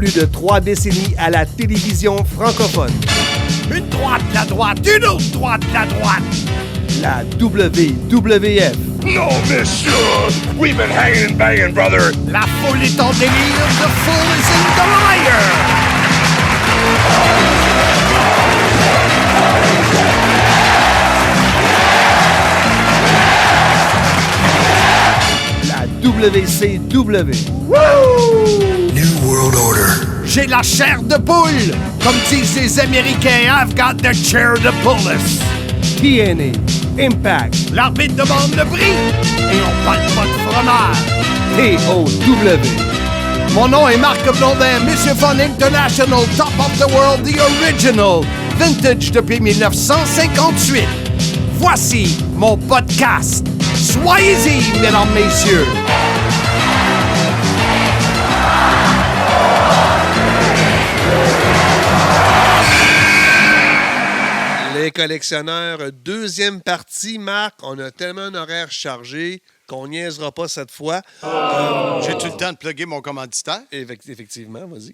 plus de 3 décennies à la télévision francophone. Une droite, la droite, une autre droite, la droite. La WWF. No, monsieur! We've been hanging and banging, brother! La foule est en délire, the fool is in the liar! La WCW. Woo! New World Order. J'ai la chair de poule! Comme disent les Américains, I've got the chair to pull us! TNA. Impact. L'arbitre demande le prix et on parle pas de fromage. TOW. Mon nom est Marc Blondin, Monsieur Fun International, Top of the World, the original, vintage depuis 1958. Voici mon podcast. Soyez-y, mesdames, messieurs. Les collectionneurs, deuxième partie, Marc. On a tellement un horaire chargé qu'on niaisera pas cette fois. J'ai-tu le temps de plugger mon commanditaire? Effectivement, vas-y.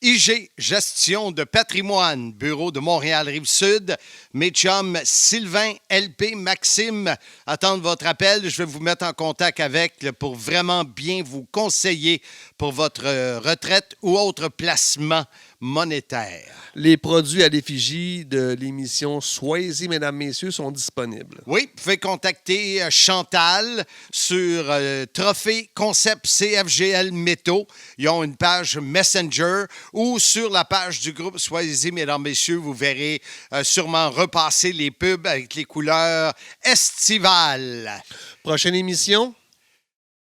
IG Gestion de patrimoine, bureau de Montréal-Rive-Sud. Mes chums Sylvain, LP, Maxime attendent votre appel. Je vais vous mettre en contact avec pour vraiment bien vous conseiller pour votre retraite ou autre placement monétaire. Les produits à l'effigie de l'émission Soyez-y, mesdames, messieurs, sont disponibles. Oui, vous pouvez contacter Chantal sur Trophée Concept CFGL Métaux. Ils ont une page Messenger ou sur la page du groupe Soyez-y, mesdames, messieurs, vous verrez sûrement repasser les pubs avec les couleurs estivales. Prochaine émission?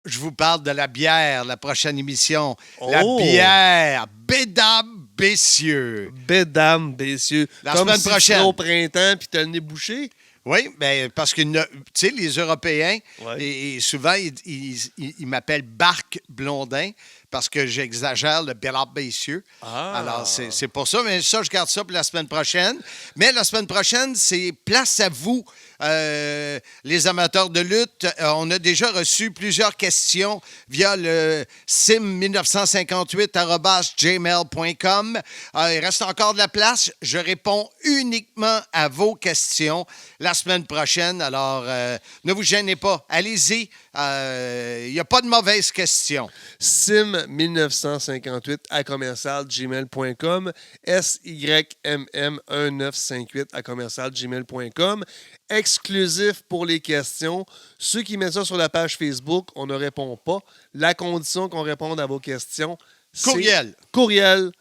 Je vous parle de la bière, la prochaine émission. Oh! La bière, mesdames, messieurs. Mesdames, messieurs. La Comme semaine si prochaine. tu serais au printemps puis t'as le nez bouché. Oui, ben, parce que, tu sais, les Européens, Ouais. et souvent, ils m'appellent Barc Blondin parce que j'exagère le Bel Messieurs. Ah. Alors, c'est pour ça. Mais ça, je garde ça pour la semaine prochaine. Mais la semaine prochaine, c'est place à vous, les amateurs de lutte. On a déjà reçu plusieurs questions via le sim1958@gmail.com. Il reste encore de la place. Je réponds uniquement à vos questions la semaine prochaine. Alors, ne vous gênez pas. Allez-y. Il n'y a pas de mauvaises questions. sim1958@gmail.com, SYMM1958@gmail.com. Exclusif pour les questions. Ceux qui mettent ça sur la page Facebook, on ne répond pas. La condition qu'on réponde à vos questions, c'est Courriel. Courriel,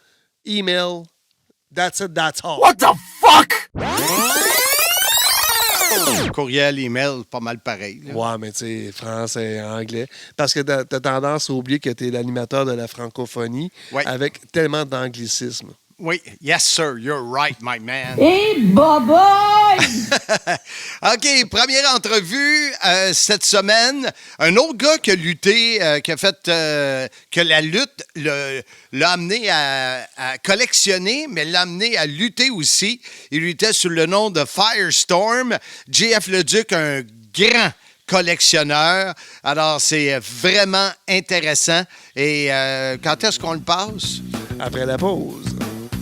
email, that's it, that's all. What the fuck? Courriel, email, pas mal pareil. Là. Ouais, mais tu sais, français, anglais. Parce que t'as tendance à oublier que t'es l'animateur de la francophonie Ouais. avec tellement d'anglicisme. Oui, yes sir, you're right, my man. Hey, boboy! OK, première entrevue cette semaine. Un autre gars qui a lutté, qui a fait que la lutte l'a amené à collectionner, mais l'a amené à lutter aussi. Il luttait sous le nom de Firestorm. JF Leduc, un grand collectionneur. Alors, c'est vraiment intéressant. Et quand est-ce qu'on le passe? Après la pause.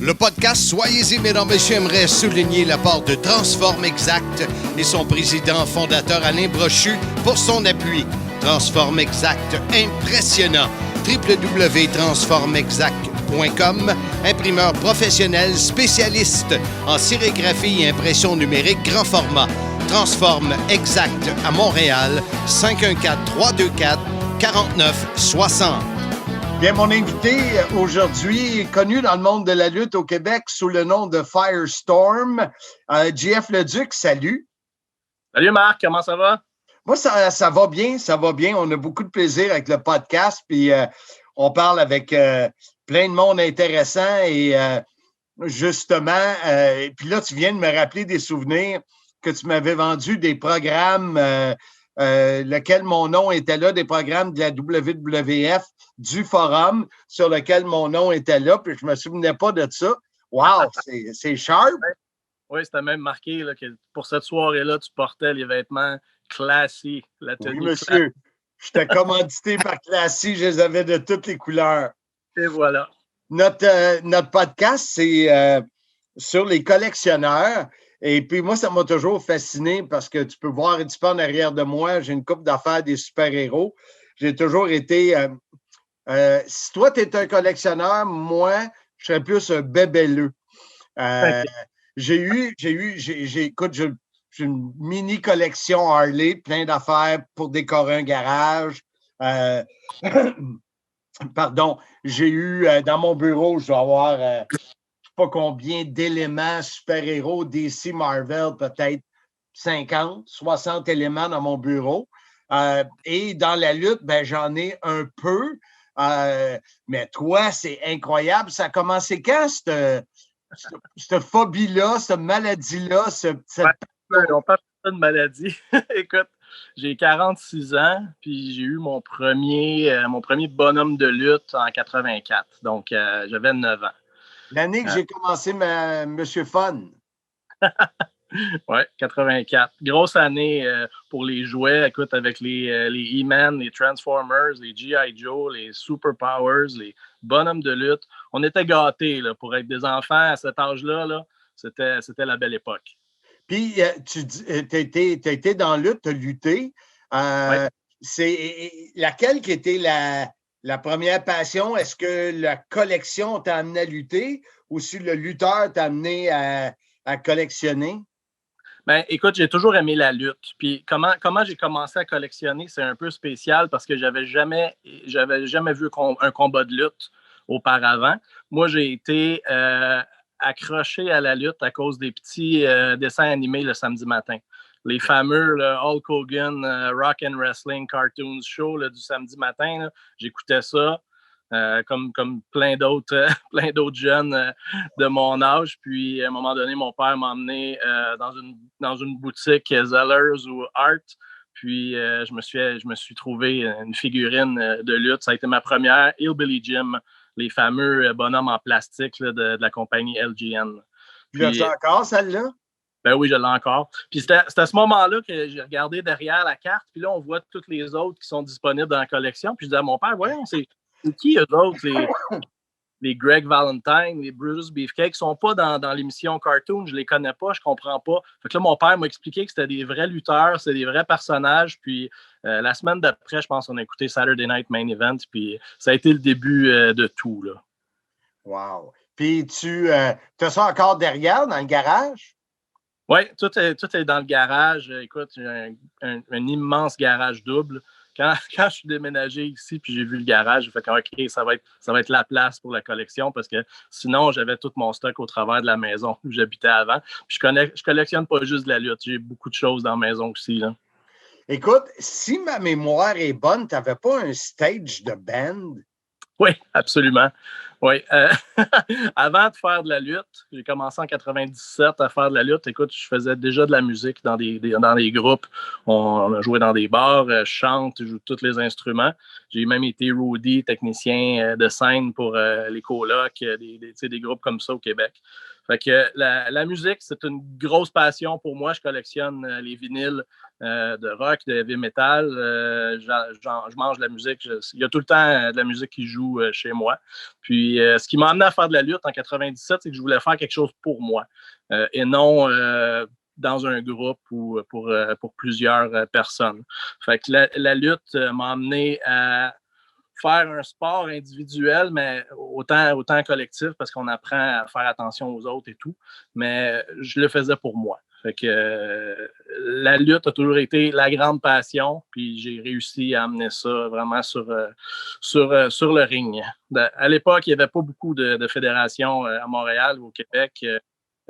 Le podcast Soyez-y, mesdames, messieurs, aimerait souligner l'apport de Transform Exact et son président fondateur Alain Brochu pour son appui. Transform Exact, impressionnant. www.transformexact.com, imprimeur professionnel spécialiste en sérigraphie et impression numérique grand format. Transform Exact à Montréal, 514-324-4960. Bien, mon invité aujourd'hui est connu dans le monde de la lutte au Québec sous le nom de Firestorm. JF Leduc, salut. Salut Marc, comment ça va? Moi, ça va bien, ça va bien. On a beaucoup de plaisir avec le podcast, puis on parle avec plein de monde intéressant et justement, puis là, tu viens de me rappeler des souvenirs que tu m'avais vendu des programmes lequel mon nom était là, des programmes de la WWF, du forum sur lequel mon nom était là, puis je ne me souvenais pas de ça. Wow, c'est sharp! Oui, c'était même marqué là, que pour cette soirée-là, tu portais les vêtements Classy, la tenue. Oui, monsieur. Classy. J'étais commandité par Classy, je les avais de toutes les couleurs. Et voilà. notre podcast, c'est sur les collectionneurs. Et puis moi, ça m'a toujours fasciné parce que tu peux voir un petit peu en arrière de moi, j'ai une coupe d'affaires des super-héros. J'ai toujours été... si toi, tu es un collectionneur, moi, je serais plus un bébelleux. Écoute, j'ai une mini collection Harley, plein d'affaires pour décorer un garage. Pardon, j'ai eu dans mon bureau, je dois avoir je ne sais pas combien d'éléments super-héros, DC, Marvel, peut-être 50, 60 éléments dans mon bureau. Et dans la lutte, ben, j'en ai un peu. Mais toi, c'est incroyable. Ça a commencé quand, cette phobie-là, cette maladie-là? On parle pas de maladie. Écoute, j'ai 46 ans, puis j'ai eu mon premier bonhomme de lutte en 84. Donc, j'avais 9 ans. L'année que j'ai commencé Monsieur Fun. Oui, 84. Grosse année pour les jouets. Écoute, avec les E-Man, les Transformers, les G.I. Joe, les Super Powers, les bonhommes de lutte. On était gâtés là, pour être des enfants à cet âge-là. Là, c'était la belle époque. Puis, tu as été dans la lutte, tu as lutté. Ouais. C'est laquelle qui était la première passion? Est-ce que la collection t'a amené à lutter ou si le lutteur t'a amené à collectionner? Ben, écoute, j'ai toujours aimé la lutte. Puis comment j'ai commencé à collectionner, c'est un peu spécial parce que j'avais jamais vu un combat de lutte auparavant. Moi, j'ai été accroché à la lutte à cause des petits dessins animés le samedi matin. Les fameux Hulk Hogan Rock and Wrestling Cartoons Show là, du samedi matin, là, j'écoutais ça. Comme plein d'autres jeunes de mon âge. Puis, à un moment donné, mon père m'a emmené dans une boutique Zellers ou Art. Puis, je me suis trouvé une figurine de lutte. Ça a été ma première. Hillbilly Jim, les fameux bonhommes en plastique là, de la compagnie LGN. Puis, l'as-tu encore, celle-là? Ben oui, je l'ai encore. Puis c'était à ce moment-là que j'ai regardé derrière la carte. Puis là, on voit toutes les autres qui sont disponibles dans la collection. Puis je dis à mon père, voyons, c'est qui eux autres, les Greg Valentine, les Brutus Beefcake, sont pas dans l'émission Cartoon, je les connais pas, je comprends pas. Fait que là, mon père m'a expliqué que c'était des vrais lutteurs, c'est des vrais personnages. Puis la semaine d'après, je pense qu'on a écouté Saturday Night Main Event, puis ça a été le début de tout, là. Wow! Puis tu as ça encore derrière, dans le garage? Oui, tout est dans le garage. Écoute, j'ai un immense garage double. Quand je suis déménagé ici puis j'ai vu le garage, j'ai fait que OK, ça va être la place pour la collection parce que sinon, j'avais tout mon stock au travers de la maison où j'habitais avant. Puis je collectionne pas juste de la lutte. J'ai beaucoup de choses dans la maison aussi, là. Écoute, si ma mémoire est bonne, tu n'avais pas un stage de band? Oui, absolument. Oui. Avant de faire de la lutte, j'ai commencé en 97 à faire de la lutte. Écoute, je faisais déjà de la musique dans des groupes. On a joué dans des bars, je chante, je joue tous les instruments. J'ai même été roadie, technicien de scène pour les colocs, des groupes comme ça au Québec. Fait que la musique, c'est une grosse passion pour moi. Je collectionne les vinyles de rock, de heavy metal. Je mange de la musique. Il y a tout le temps de la musique qui joue chez moi. Puis, ce qui m'a amené à faire de la lutte en 97, c'est que je voulais faire quelque chose pour moi et non dans un groupe ou pour plusieurs personnes. Fait que la lutte m'a amené à faire un sport individuel, mais autant collectif, parce qu'on apprend à faire attention aux autres et tout, mais je le faisais pour moi. Fait que la lutte a toujours été la grande passion, puis j'ai réussi à amener ça vraiment sur le ring. À l'époque, il n'y avait pas beaucoup de fédérations à Montréal ou au Québec.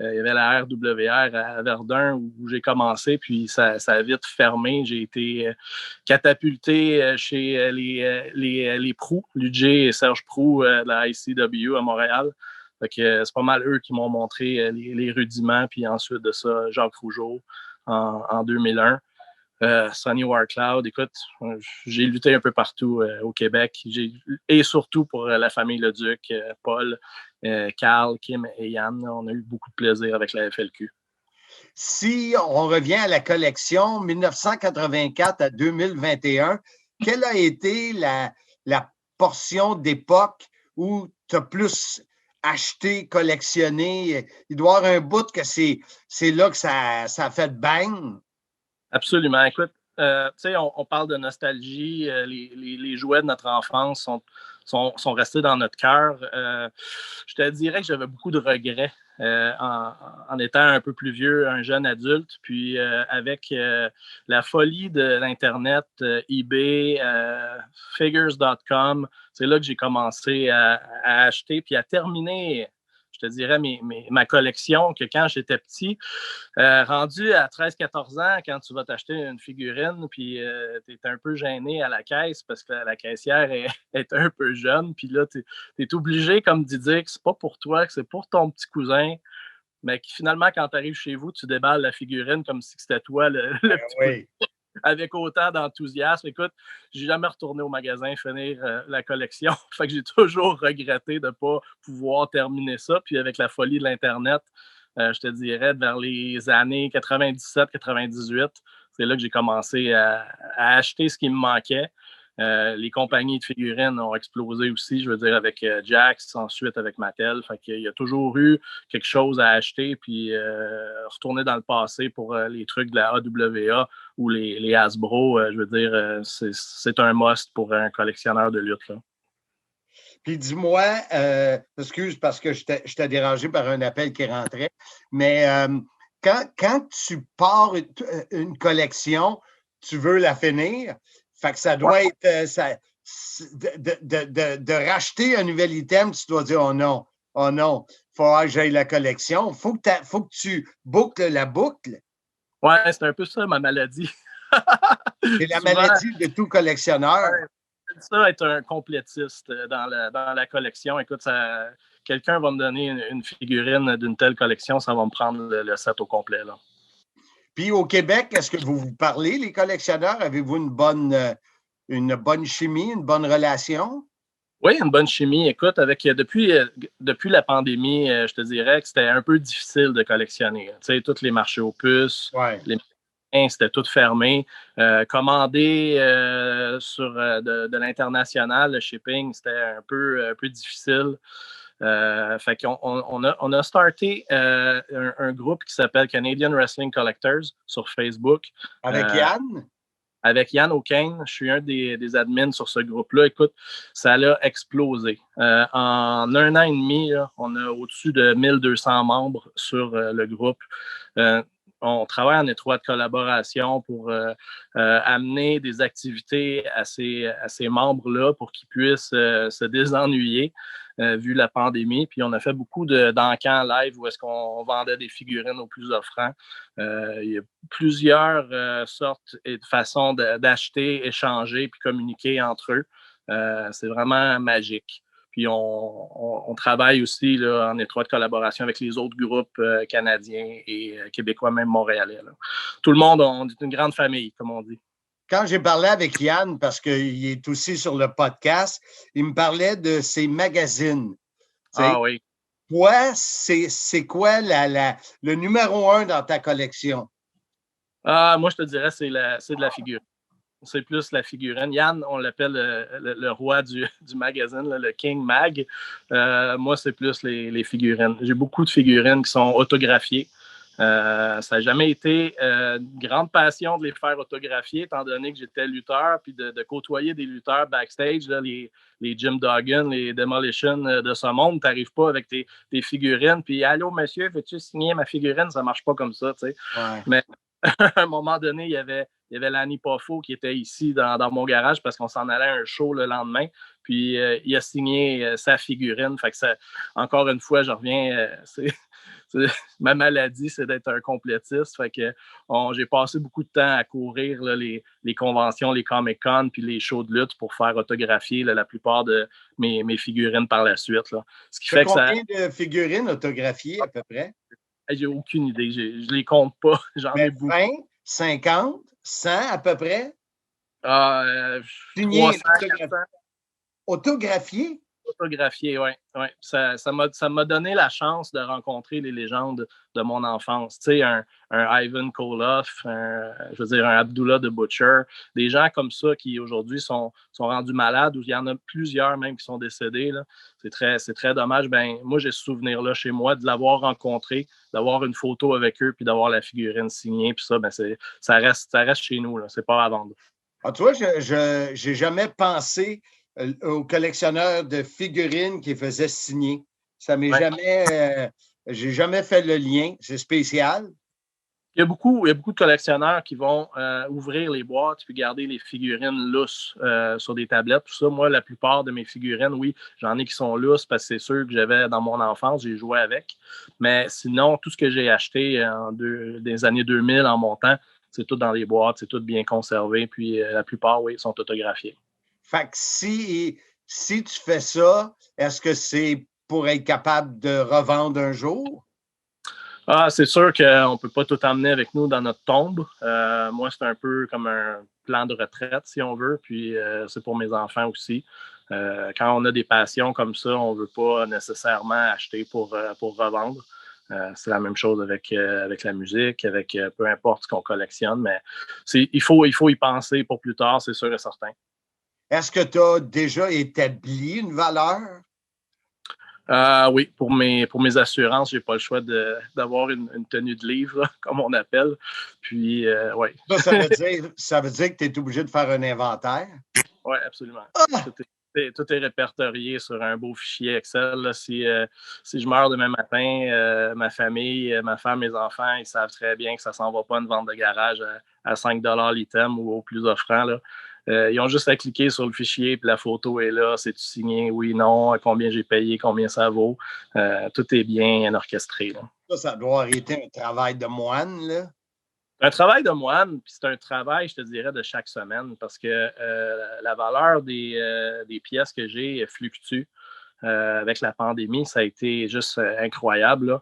Il y avait la RWR à Verdun où j'ai commencé, puis ça a vite fermé. J'ai été catapulté chez les Proux, l'UJ et Serge Proux de la ICW à Montréal. Fait que c'est pas mal eux qui m'ont montré les rudiments, puis ensuite de ça, Jacques Rougeau en 2001. Sonny Warcloud, écoute, j'ai lutté un peu partout au Québec et surtout pour la famille Leduc, Paul, Carl, Kim et Yann. On a eu beaucoup de plaisir avec la FLQ. Si on revient à la collection 1984 à 2021, quelle a été la portion d'époque où as plus acheté, collectionné? Il doit y avoir un bout que c'est là que ça a fait bang. Absolument. Écoute, tu sais, on parle de nostalgie. Les jouets de notre enfance sont restés dans notre cœur. Je te dirais que j'avais beaucoup de regrets en étant un peu plus vieux, un jeune adulte. Puis avec la folie de l'Internet, eBay, figures.com, c'est là que j'ai commencé à acheter puis à terminer, je te dirais, ma collection que quand j'étais petit. Rendu à 13-14 ans, quand tu vas t'acheter une figurine, puis tu es un peu gêné à la caisse parce que la caissière est un peu jeune, puis là, tu es obligé, comme de dire que c'est pas pour toi, que c'est pour ton petit cousin, mais que finalement, quand tu arrives chez vous, tu déballes la figurine comme si c'était toi, le petit cousin, avec autant d'enthousiasme. Écoute, j'ai jamais retourné au magasin finir la collection. Fait que j'ai toujours regretté de ne pas pouvoir terminer ça. Puis avec la folie de l'Internet, je te dirais, vers les années 97-98, c'est là que j'ai commencé à acheter ce qui me manquait. Les compagnies de figurines ont explosé aussi, je veux dire, avec Jax, ensuite avec Mattel. Fait qu'il y a toujours eu quelque chose à acheter, puis retourner dans le passé pour les trucs de la AWA ou les Hasbro, je veux dire, c'est un must pour un collectionneur de lutte, là. Puis dis-moi, excuse parce que je t'ai dérangé par un appel qui rentrait, mais quand tu pars une collection, tu veux la finir, fait que ça doit être de racheter un nouvel item, tu dois dire oh non, il faut que j'aille la collection. Faut que tu boucles la boucle. Ouais, c'est un peu ça ma maladie. C'est la maladie de tout collectionneur. Ouais. Ça, être un complétiste dans la collection. Écoute, quelqu'un va me donner une figurine d'une telle collection, ça va me prendre le set au complet, là. Puis au Québec, est-ce que vous parlez, les collectionneurs? Avez-vous une bonne chimie, une bonne relation? Oui, une bonne chimie. Écoute, depuis la pandémie, je te dirais que c'était un peu difficile de collectionner. Tu sais, tous les marchés aux puces, les c'était tout fermé. Commander sur de l'international, le shipping, c'était un peu difficile. Fait qu'on on a starté un groupe qui s'appelle Canadian Wrestling Collectors sur Facebook. Avec Yann? Avec Yann O'Kane. Je suis un des admins sur ce groupe-là. Écoute, ça a explosé. En un an et demi, là, on a au-dessus de 1200 membres sur le groupe. On travaille en étroite collaboration pour amener des activités à ces membres-là pour qu'ils puissent se désennuyer vu la pandémie. Puis on a fait beaucoup d'encans live où est-ce qu'on vendait des figurines aux plus offrants. Il y a plusieurs sortes et de façons d'acheter, échanger puis communiquer entre eux. C'est vraiment magique. Puis on travaille aussi là, en étroite collaboration avec les autres groupes canadiens et québécois, même montréalais, là. Tout le monde, on est une grande famille, comme on dit. Quand j'ai parlé avec Yann, parce qu'il est aussi sur le podcast, il me parlait de ses magazines. Ah oui. Toi, c'est quoi le numéro 1 dans ta collection? Moi, je te dirais c'est de la figurine. C'est plus la figurine. Yann, on l'appelle le roi du magazine, là, le King Mag. Moi, c'est plus les figurines. J'ai beaucoup de figurines qui sont autographiées. Ça n'a jamais été une grande passion de les faire autographier, étant donné que j'étais lutteur, puis de côtoyer des lutteurs backstage, là, les Jim Duggan, les Demolition de ce monde. Tu n'arrives pas avec tes figurines, puis « Allô, monsieur, veux-tu signer ma figurine? » Ça ne marche pas comme ça, tu sais. Ouais. Mais à un moment donné, il y avait Lanny Poffo qui était ici dans mon garage parce qu'on s'en allait à un show le lendemain. Puis il a signé sa figurine. Fait que ça, encore une fois, je reviens. Ma maladie, c'est d'être un complétiste. Fait que j'ai passé beaucoup de temps à courir là, les conventions, les Comic-Con, puis les shows de lutte pour faire autographier là, la plupart de mes figurines par la suite, là. Ce qui fait que combien de figurines autographiées à peu près? J'ai aucune idée. Je les compte pas. J'en ai beaucoup. 20, 50, 100 à peu près? Signé, 300, 400. Autographié? Photographié, oui. Ouais. Ça m'a donné la chance de rencontrer les légendes de mon enfance. Tu sais, un Ivan Koloff, je veux dire, un Abdullah the Butcher, des gens comme ça qui aujourd'hui sont rendus malades, ou il y en a plusieurs même qui sont décédés. Là. C'est très dommage. Ben, moi, j'ai ce souvenir-là chez moi de l'avoir rencontré, d'avoir une photo avec eux, puis d'avoir la figurine signée, puis ça, ben, ça reste chez nous. Là. C'est pas à vendre. Ah, tu vois, je n'ai jamais pensé aux collectionneurs de figurines qui faisaient signer. Ça m'est jamais. J'ai jamais fait le lien. C'est spécial. Il y a beaucoup de collectionneurs qui vont ouvrir les boîtes puis garder les figurines lousses sur des tablettes. Tout ça, moi, la plupart de mes figurines, oui, j'en ai qui sont lousses parce que c'est ceux que j'avais dans mon enfance, j'ai joué avec. Mais sinon, tout ce que j'ai acheté des années 2000 en montant, c'est tout dans les boîtes, c'est tout bien conservé. Puis la plupart, oui, sont autographiés. Fait que si tu fais ça, est-ce que c'est pour être capable de revendre un jour? Ah, c'est sûr qu'on ne peut pas tout emmener avec nous dans notre tombe. Moi, c'est un peu comme un plan de retraite, si on veut. Puis c'est pour mes enfants aussi. Quand on a des passions comme ça, on ne veut pas nécessairement acheter pour revendre. C'est la même chose avec la musique, avec peu importe ce qu'on collectionne, mais il faut y penser pour plus tard, c'est sûr et certain. Est-ce que tu as déjà établi une valeur? Oui, pour mes assurances, je n'ai pas le choix d'avoir une tenue de livre, là, comme on appelle. Puis, oui. Ça veut dire que tu es obligé de faire un inventaire? Oui, absolument. Tout est répertorié sur un beau fichier Excel. Là. Si je meurs demain matin, ma famille, ma femme, mes enfants, ils savent très bien que ça ne s'en va pas une vente de garage à 5 $ l'item ou au plus offrant. Là. Ils ont juste à cliquer sur le fichier, puis la photo est là. C'est-tu signé? Oui, non. Combien j'ai payé? Combien ça vaut? Tout est bien orchestré. Là. Ça doit arrêter un travail de moine, là. Un travail de moine, puis c'est un travail, je te dirais, de chaque semaine parce que la valeur des pièces que j'ai fluctue. Avec la pandémie, ça a été juste incroyable.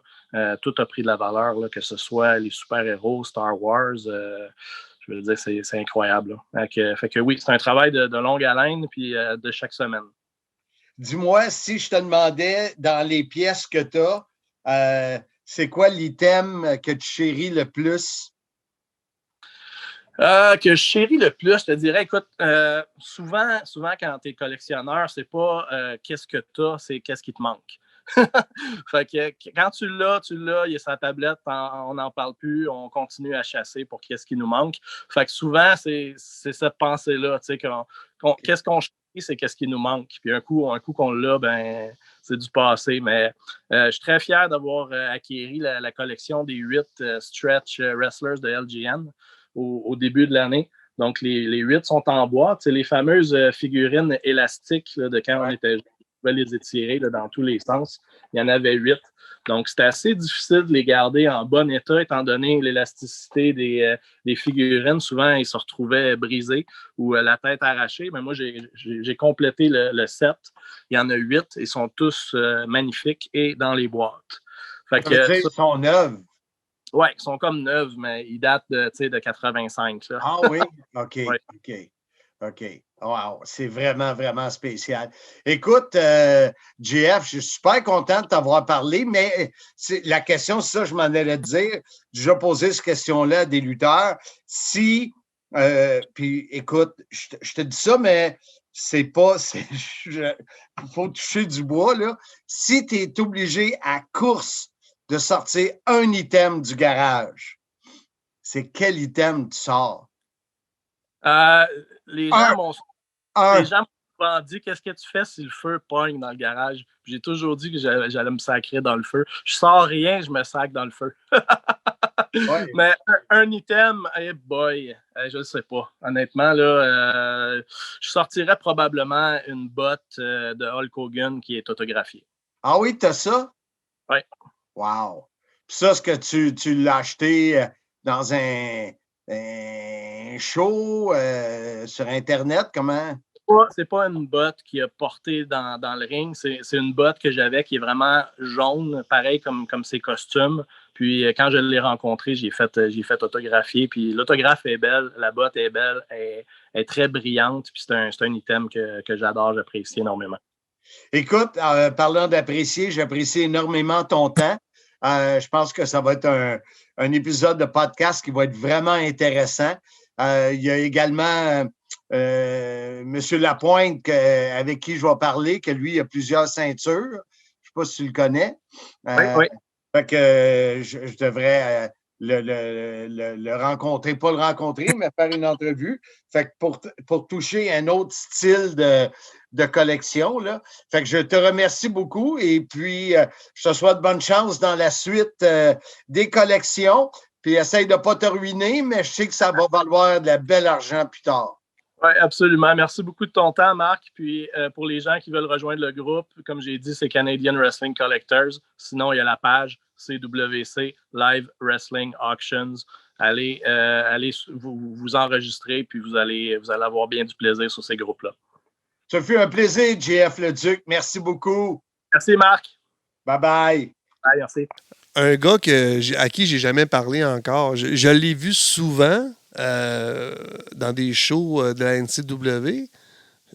Tout a pris de la valeur, là, que ce soit les super-héros, Star Wars. Je veux dire, c'est incroyable. Fait que oui, c'est un travail de longue haleine puis de chaque semaine. Dis-moi, si je te demandais dans les pièces que tu as, c'est quoi l'item que tu chéris le plus? Que je chéris le plus, je te dirais, écoute, souvent quand tu es collectionneur, c'est pas qu'est-ce que tu as, c'est qu'est-ce qui te manque. Fait que quand tu l'as, il y a sa tablette, on n'en parle plus, on continue à chasser pour qu'est-ce qui nous manque. Fait que souvent, c'est cette pensée-là, tu sais, qu'est-ce qu'on chérit, c'est qu'est-ce qui nous manque. Puis un coup qu'on l'a, ben c'est du passé. Mais je suis très fier d'avoir acquéri la collection des 8 Stretch Wrestlers de LGN. Au début de l'année. Donc, les 8 sont en boîte. C'est les fameuses figurines élastiques là, de quand on était jeune. On pouvait les étirer là, dans tous les sens. Il y en avait 8. Donc, c'était assez difficile de les garder en bon état, étant donné l'élasticité des figurines. Souvent, ils se retrouvaient brisés ou la tête arrachée. Mais moi, j'ai complété le set. Il y en a 8. Ils sont tous magnifiques et dans les boîtes. Fait que, ils sont neufs. Oui, ils sont comme neufs, mais ils datent de 85. Là. Ah oui? OK, ouais. OK. Wow, c'est vraiment, vraiment spécial. Écoute, JF, je suis super content de t'avoir parlé, mais la question, c'est ça, je m'en allais te dire. J'ai posé cette question-là à des lutteurs. Si, puis écoute, je te dis ça, mais c'est pas, il faut toucher du bois, là. Si tu es obligé à course de sortir un item du garage, c'est quel item tu sors? Les gens m'ont souvent dit qu'est-ce que tu fais si le feu pogne dans le garage? J'ai toujours dit que j'allais me sacrer dans le feu. Je sors rien, je me sacre dans le feu. Ouais. Mais un item, hey boy, je ne sais pas. Honnêtement, là, je sortirais probablement une botte de Hulk Hogan qui est autographiée. Ah oui, t'as ça? Oui. Wow! Puis ça, est-ce que tu l'as acheté dans un show sur Internet? Comment? C'est pas une botte qui a porté dans le ring. C'est une botte que j'avais qui est vraiment jaune, pareil comme ses costumes. Puis quand je l'ai rencontré, j'ai fait autographier. Puis l'autographe est belle, la botte est belle, elle est très brillante. Puis c'est un item que j'adore, j'apprécie énormément. Écoute, parlant d'apprécier, j'apprécie énormément ton temps. Je pense que ça va être un épisode de podcast qui va être vraiment intéressant. Il y a également M. Lapointe avec qui je vais parler, que lui, il a plusieurs ceintures. Je ne sais pas si tu le connais. Oui. Fait que je devrais le rencontrer, pas le rencontrer, mais faire une entrevue. Fait que pour toucher un autre style de collection, là. Fait que je te remercie beaucoup et puis je te souhaite bonne chance dans la suite des collections. Puis essaye de ne pas te ruiner, mais je sais que ça va valoir de la belle argent plus tard. Oui, absolument. Merci beaucoup de ton temps, Marc. Puis pour les gens qui veulent rejoindre le groupe, comme j'ai dit, c'est Canadian Wrestling Collectors. Sinon, il y a la page CWC Live Wrestling Auctions. Allez vous enregistrer, puis vous allez avoir bien du plaisir sur ces groupes-là. Ça fut un plaisir, JF Leduc. Merci beaucoup. Merci, Marc. Bye-bye. Bye, merci. Un gars à qui j'ai jamais parlé encore. Je l'ai vu souvent dans des shows de la NCW.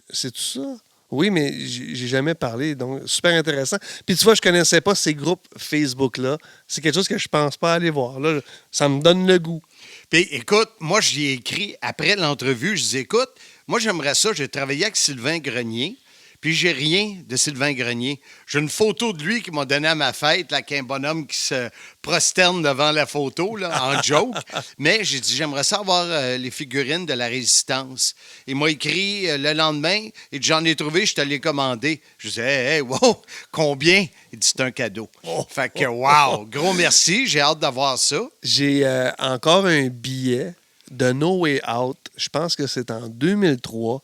C'est tout ça? Oui, mais j'ai jamais parlé. Donc, super intéressant. Puis tu vois, je connaissais pas ces groupes Facebook-là. C'est quelque chose que je pense pas aller voir. Là, ça me donne le goût. Puis écoute, moi, j'y ai écrit après l'entrevue. Je dis, écoute, moi, j'aimerais ça. J'ai travaillé avec Sylvain Grenier. Puis j'ai rien de Sylvain Grenier. J'ai une photo de lui qui m'a donné à ma fête, là, avec un bonhomme qui se prosterne devant la photo, là, en joke. Mais j'ai dit, j'aimerais ça avoir les figurines de la Résistance. Il m'a écrit le lendemain, et j'en ai trouvé, je te l'ai commandé. Je disais, hey, wow, combien? Il dit, c'est un cadeau. Fait que, wow, gros merci, j'ai hâte d'avoir ça. J'ai encore un billet de No Way Out. Je pense que c'est en 2003.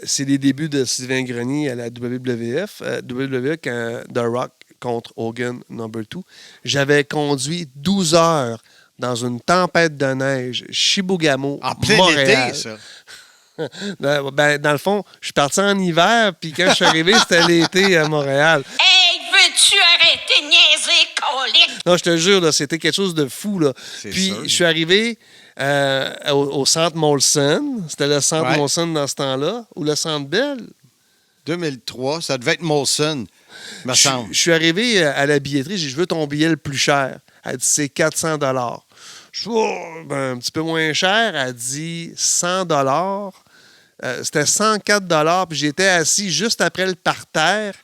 C'est les débuts de Sylvain Grenier à la WWF, WWE quand The Rock contre Hogan No. 2. J'avais conduit 12 heures dans une tempête de neige, Chibougamau, En plein Montréal. été, ça. Dans le fond, je suis parti en hiver, puis quand je suis arrivé, c'était l'été à Montréal. Hey, veux-tu arrêter de niaiser, colique? Non, je te jure, là, c'était quelque chose de fou. Là. Puis sûr. je suis arrivé au centre Molson. C'était le centre Molson dans ce temps-là, ou le centre Bell. 2003, ça devait être Molson, me semble. Je suis arrivé à la billetterie, j'ai dit, je veux ton billet le plus cher. Elle dit, c'est 400 $. Je dis, oh, un petit peu moins cher. Elle dit, 100 $. C'était 104 $, puis j'étais assis juste après le parterre.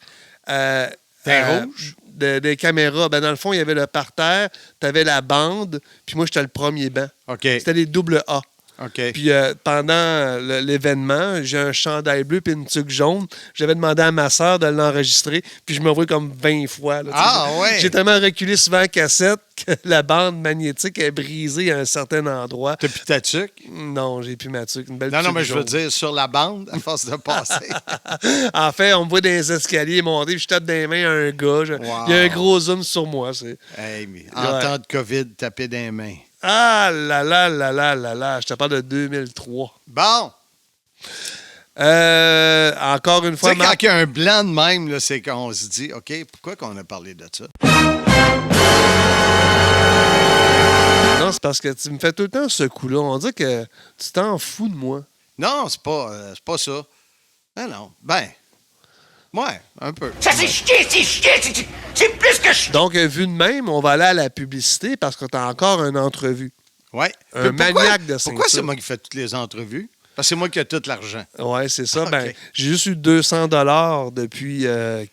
Rouge? Des caméras. Dans le fond, il y avait le parterre, tu avais la bande, puis moi, j'étais le premier banc. OK. C'était les double A. OK. Puis pendant l'événement, j'ai un chandail bleu puis une tuque jaune. J'avais demandé à ma sœur de l'enregistrer, puis je me vois comme 20 fois. Là, ouais? J'ai tellement reculé souvent en cassette que la bande magnétique est brisée à un certain endroit. T'as plus ta tuque? Non, j'ai plus ma tuque. Une belle Non, tuque mais je veux jaune. dire, sur la bande, à force de passer. En fait, on me voit dans les escaliers monter, puis je tape dans les mains à un gars. Il y a un gros zoom sur moi. Hey, mais en temps de COVID, taper dans les mains. Ah là là là là là là, je te parle de 2003. Bon. Encore une Tu fois, sais, quand il y a un blanc de même, là, c'est qu'on se dit, OK, pourquoi qu'on a parlé de ça? Non, c'est parce que tu me fais tout le temps ce coup-là. On dit que tu t'en fous de moi. Non, c'est pas ça. Ben non. Ben, ouais, un peu. Ça c'est chier, c'est plus que chier. Donc, vu de même, on va aller à la publicité parce que tu as encore une entrevue. Ouais. Un Puis maniaque de Pourquoi ceinture. c'est moi qui fais toutes les entrevues? Parce que c'est moi qui ai tout l'argent. Oui, c'est ça. OK. Ben, j'ai juste eu 200 $ depuis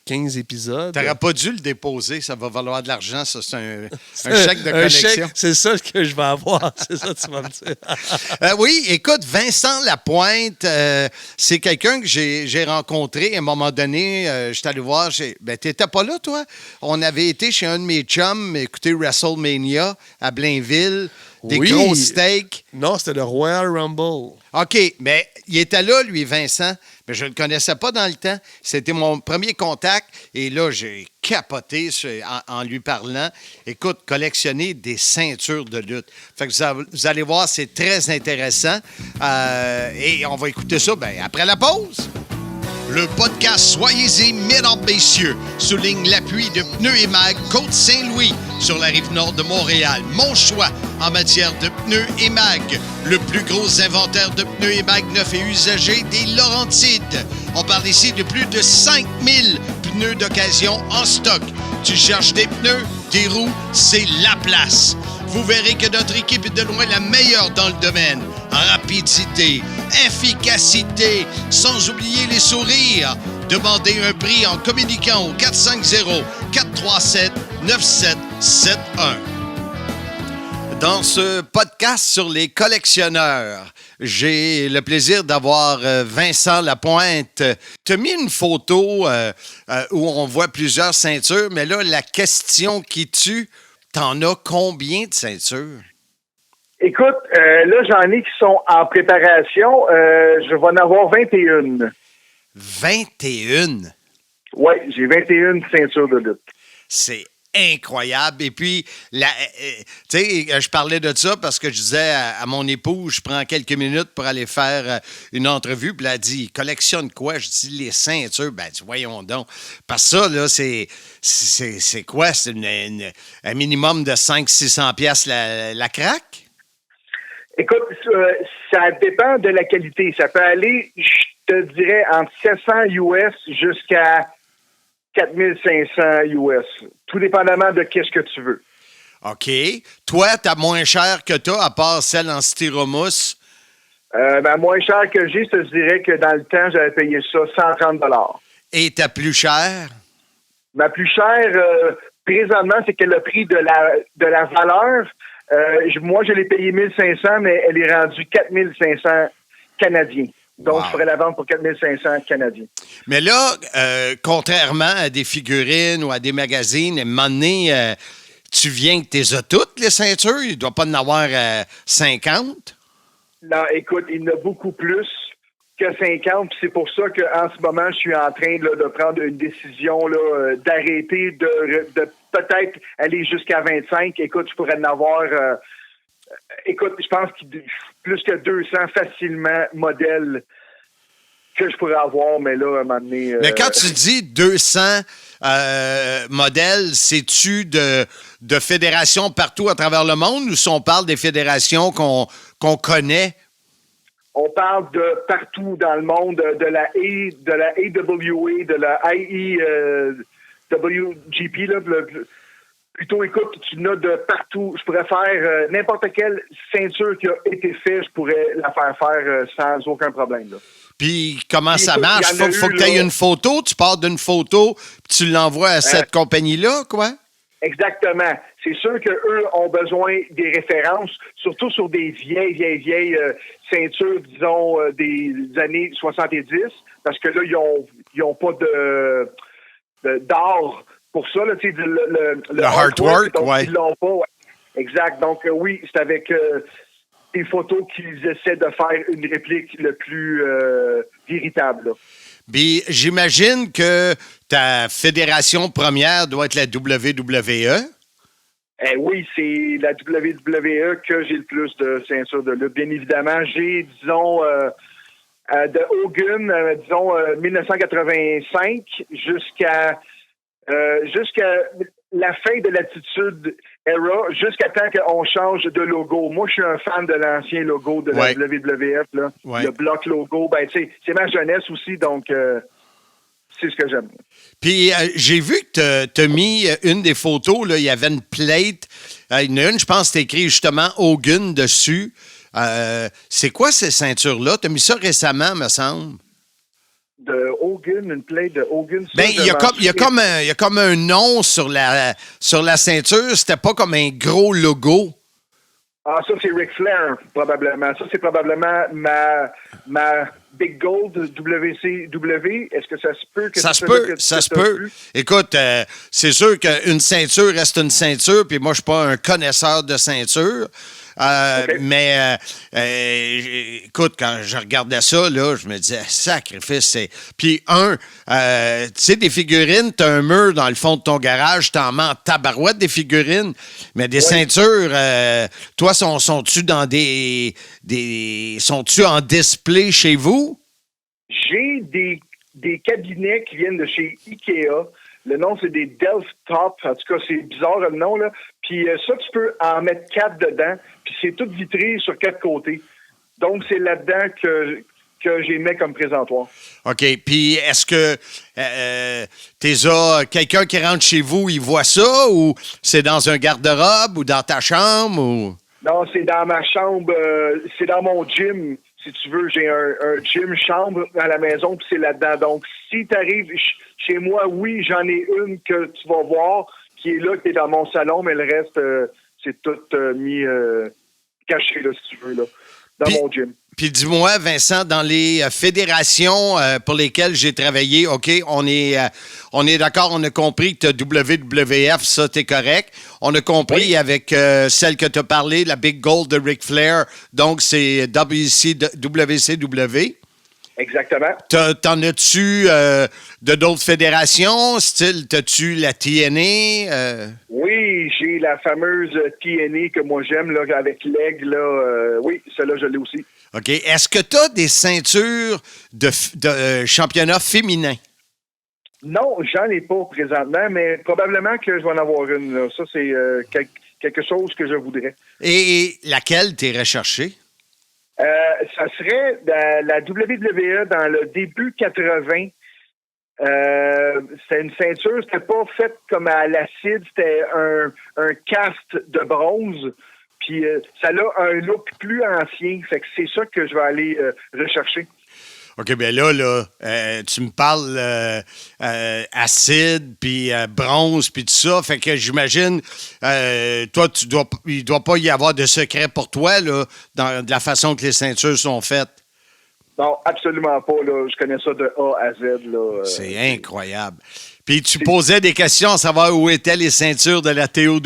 15 épisodes. T'aurais pas dû le déposer, ça va valoir de l'argent, ça, c'est un chèque de Un collection. chèque, c'est ça que je vais avoir. C'est ça que tu vas me dire. Oui, écoute, Vincent Lapointe, c'est quelqu'un que j'ai rencontré à un moment donné. Je suis allé voir. T'étais pas là, toi? On avait été chez un de mes chums écouter WrestleMania à Blainville. Des Oui. gros steaks. Non, c'était le Royal Rumble. OK, mais il était là, lui, Vincent. Mais je ne le connaissais pas dans le temps. C'était mon premier contact. Et là, j'ai capoté en lui parlant. Écoute, collectionner des ceintures de lutte. Fait que vous allez voir, c'est très intéressant. Et on va écouter ça après la pause. Le podcast Soyez-y, mesdames, messieurs, souligne l'appui de Pneus et Mag Côte-Saint-Louis sur la rive nord de Montréal. Mon choix en matière de pneus et mag. Le plus gros inventaire de pneus et mag neufs et usagés des Laurentides. On parle ici de plus de 5000 pneus d'occasion en stock. Tu cherches des pneus, des roues, c'est la place. Vous verrez que notre équipe est de loin la meilleure dans le domaine. Rapidité, efficacité, sans oublier les sourires. Demandez un prix en communiquant au 450-437-9771. Dans ce podcast sur les collectionneurs, j'ai le plaisir d'avoir Vincent Lapointe. Tu as mis une photo où on voit plusieurs ceintures, mais là, la question qui tue, t'en as combien de ceintures? Écoute, là, j'en ai qui sont en préparation. Je vais en avoir 21. 21? Oui, j'ai 21 ceintures de lutte. C'est incroyable. Et puis, tu sais, je parlais de ça parce que je disais à mon épouse, je prends quelques minutes pour aller faire une entrevue. Puis elle a dit, collectionne quoi? Je dis, les ceintures. Ben, voyons donc. Parce que ça, là, c'est quoi? C'est un minimum de 500-600 piastres la craque? Écoute, ça dépend de la qualité. Ça peut aller, je te dirais, entre 700 US jusqu'à 4500 US. Tout dépendamment de qu'est-ce que tu veux. OK. Toi, t'as moins cher que toi, à part celle en styromousse? Moins cher que j'ai, je te dirais que dans le temps, j'avais payé ça 130 $. Et ta plus chère? Ma plus chère, présentement, c'est que le prix de la valeur, moi, je l'ai payé 1500, mais elle est rendue 4500 canadiens. Donc, wow. Je pourrais la vendre pour 4500 canadiens. Mais là, contrairement à des figurines ou à des magazines, à un moment donné, tu viens que t'es toutes, les ceintures? Il ne doit pas en avoir 50? Non, écoute, il y en a beaucoup plus que 50. C'est pour ça qu'en ce moment, je suis en train là, de prendre une décision là, d'arrêter de peut-être aller jusqu'à 25. Écoute, je pourrais en avoir... écoute, je pense qu'il y a plus que 200 facilement modèles que je pourrais avoir, mais là, à un moment donné... Mais quand tu dis 200 modèles, c'est-tu de fédérations partout à travers le monde ou si on parle des fédérations qu'on connaît? On parle de partout dans le monde, de la AWA, de la IEWGP, là, plutôt, écoute, tu n'as de partout. Je pourrais faire n'importe quelle ceinture qui a été faite, je pourrais la faire sans aucun problème. Là. Puis comment ça marche? Faut que tu aies une photo, tu pars d'une photo, puis tu l'envoies à cette compagnie-là, quoi? Exactement. C'est sûr qu'eux ont besoin des références, surtout sur des vieilles ceintures, disons, des années 70, parce que là, ils ont pas d'art pour ça, là, tu sais, le artwork, ouais. Ils l'ont pas, ouais. Exact. Donc, oui, c'est avec des photos qu'ils essaient de faire une réplique le plus véritable. Là. Puis, j'imagine que ta fédération première doit être la WWE. Oui, c'est la WWE que j'ai le plus de ceintures de lutte. Bien évidemment, j'ai, disons, de Hogan, disons, 1985 jusqu'à la fin de l'Attitude Era, jusqu'à temps qu'on change de logo. Moi, je suis un fan de l'ancien logo de la WWF, là. Ouais. Le bloc logo. Ben, tu sais, c'est ma jeunesse aussi, donc c'est ce que j'aime. Puis, j'ai vu que tu as mis une des photos, là, il y avait une plate. Il y en a une, je pense, c'est écrit justement Hogan dessus. C'est quoi ces ceintures-là? Tu as mis ça récemment, me semble. De Hogan, une plate de Hogan. Ben, il y a comme un nom sur la ceinture. C'était pas comme un gros logo. Ah, ça, c'est Ric Flair, probablement. Ça, c'est probablement ma Big Gold WCW. Est-ce que ça se peut? Ça se peut. Écoute, c'est sûr qu'une ceinture reste une ceinture, puis moi, je suis pas un connaisseur de ceinture. Okay. Mais écoute, quand je regardais ça, là, je me disais, sacrifice, Puis tu sais, des figurines, t'as un mur dans le fond de ton garage, t'en mets en tabarouette des figurines, mais des ceintures, toi, sont-tu dans sont-tu en display chez vous? J'ai des des cabinets qui viennent de chez Ikea. Le nom, c'est des Delft Top. En tout cas, c'est bizarre le nom, là. Puis ça, tu peux en mettre 4 dedans. Puis c'est tout vitré sur 4 côtés. Donc, c'est là-dedans que j'ai mis comme présentoir. OK. Puis est-ce que quelqu'un qui rentre chez vous, il voit ça ou c'est dans un garde-robe ou dans ta chambre? Ou... Non, c'est dans ma chambre. C'est dans mon gym. Si tu veux, j'ai un gym-chambre à la maison, puis c'est là-dedans. Donc, si tu arrives chez moi, oui, j'en ai une que tu vas voir, qui est là, qui est dans mon salon, mais le reste, c'est tout mis caché, là, si tu veux, là, dans mon gym. Puis dis-moi, Vincent, dans les fédérations pour lesquelles j'ai travaillé, OK, on est d'accord, on a compris que tu as WWF, ça, t'es correct. On a compris avec celle que tu as parlé, la Big Gold de Ric Flair, donc c'est WCW. Exactement. T'en as-tu de d'autres fédérations? Style, t'as-tu la TNA? Oui, j'ai la fameuse TNA que moi j'aime, là, avec l'aigle, là. Oui, celle-là, je l'ai aussi. OK. Est-ce que tu as des ceintures de championnat féminin? Non, j'en ai pas présentement, mais probablement que je vais en avoir une, là. Ça, c'est quelque chose que je voudrais. Et laquelle t'es recherché? Ça serait la WWE dans le début 80. C'était une ceinture, c'était pas fait comme à l'acide, c'était un cast de bronze. Puis ça a un look plus ancien. Fait que c'est ça que je vais aller rechercher. OK, bien là, tu me parles acide, puis bronze, puis tout ça. Fait que j'imagine, toi, il doit pas y avoir de secret pour toi, là, de la façon que les ceintures sont faites. Non, absolument pas, là. Je connais ça de A à Z, là. C'est incroyable. Puis tu posais des questions à savoir où étaient les ceintures de la TOW?